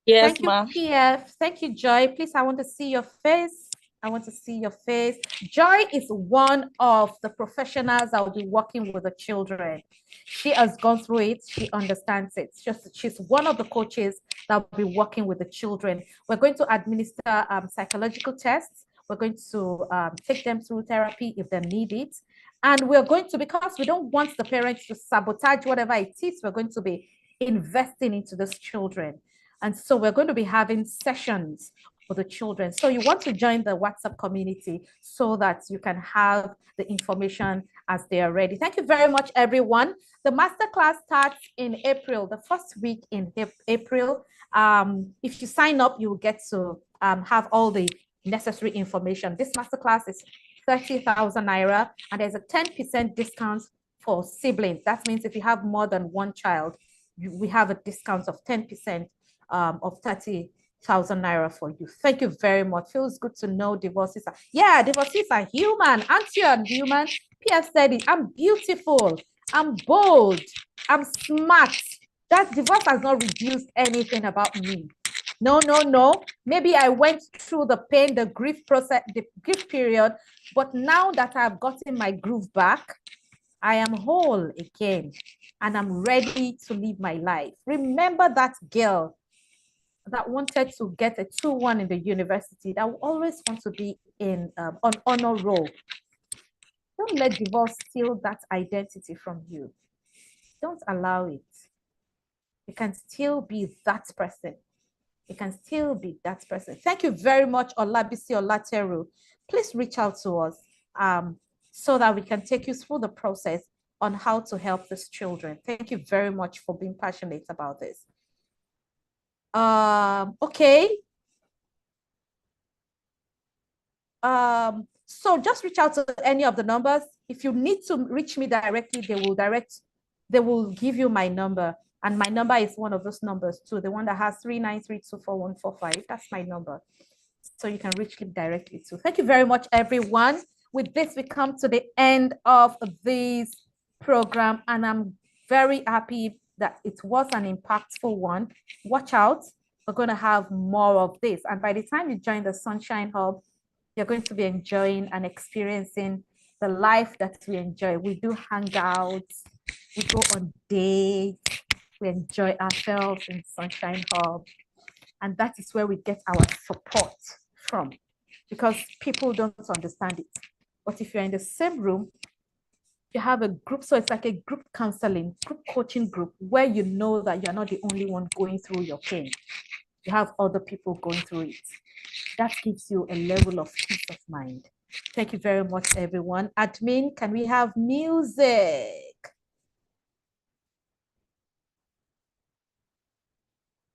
Yes, thank you, ma'am. PF. Thank you, Joy. Please, I want to see your face. I want to see your face. Joy is one of the professionals that will be working with the children. She has gone through it. She understands it. She's one of the coaches that will be working with the children. We're going to administer psychological tests. We're going to take them through therapy if they need it. And we're going to, because we don't want the parents to sabotage whatever it is, we're going to be investing into those children. And so we're going to be having sessions for the children. So you want to join the WhatsApp community so that you can have the information as they are ready. Thank you very much, everyone. The masterclass starts in April, the first week in April. If you sign up, you will get to have all the necessary information. This masterclass is 30,000 Naira, and there's a 10% discount for siblings. That means if you have more than one child, we have a discount of 10%. Of 30,000 Naira for you. Thank you very much. Feels good to know divorces divorces are human. Aren't you a human? Pierre said it. I'm beautiful. I'm bold. I'm smart. That divorce has not reduced anything about me. No. Maybe I went through the pain, the grief process, the grief period, but now that I've gotten my groove back, I am whole again. and I'm ready to live my life. Remember that girl that wanted to get a 2-1 in the university, that will always want to be in on honor roll. Don't let divorce steal that identity from you. Don't allow it. You can still be that person. You can still be that person. Thank you very much, Olabisi Olateru. Please reach out to us so that we can take you through the process on how to help these children. Thank you very much for being passionate about this. Okay. So just reach out to any of the numbers. If you need to reach me directly, they will give you my number. And my number is one of those numbers too, the one that has 39324145. That's my number. So you can reach me directly too. Thank you very much, everyone. With this, we come to the end of this program, and I'm very happy that it was an impactful one. Watch out, we're going to have more of this. And by the time you join the Sunshine Hub, you're going to be enjoying and experiencing the life that we enjoy. We do hangouts, we go on dates, we enjoy ourselves in Sunshine Hub. And that is where we get our support from, because people don't understand it. But if you're in the same room, you have a group, so it's like a group counseling, group coaching group, where you know that you're not the only one going through your pain. You have other people going through it. That gives you a level of peace of mind. Thank you very much, everyone. Admin, can we have music?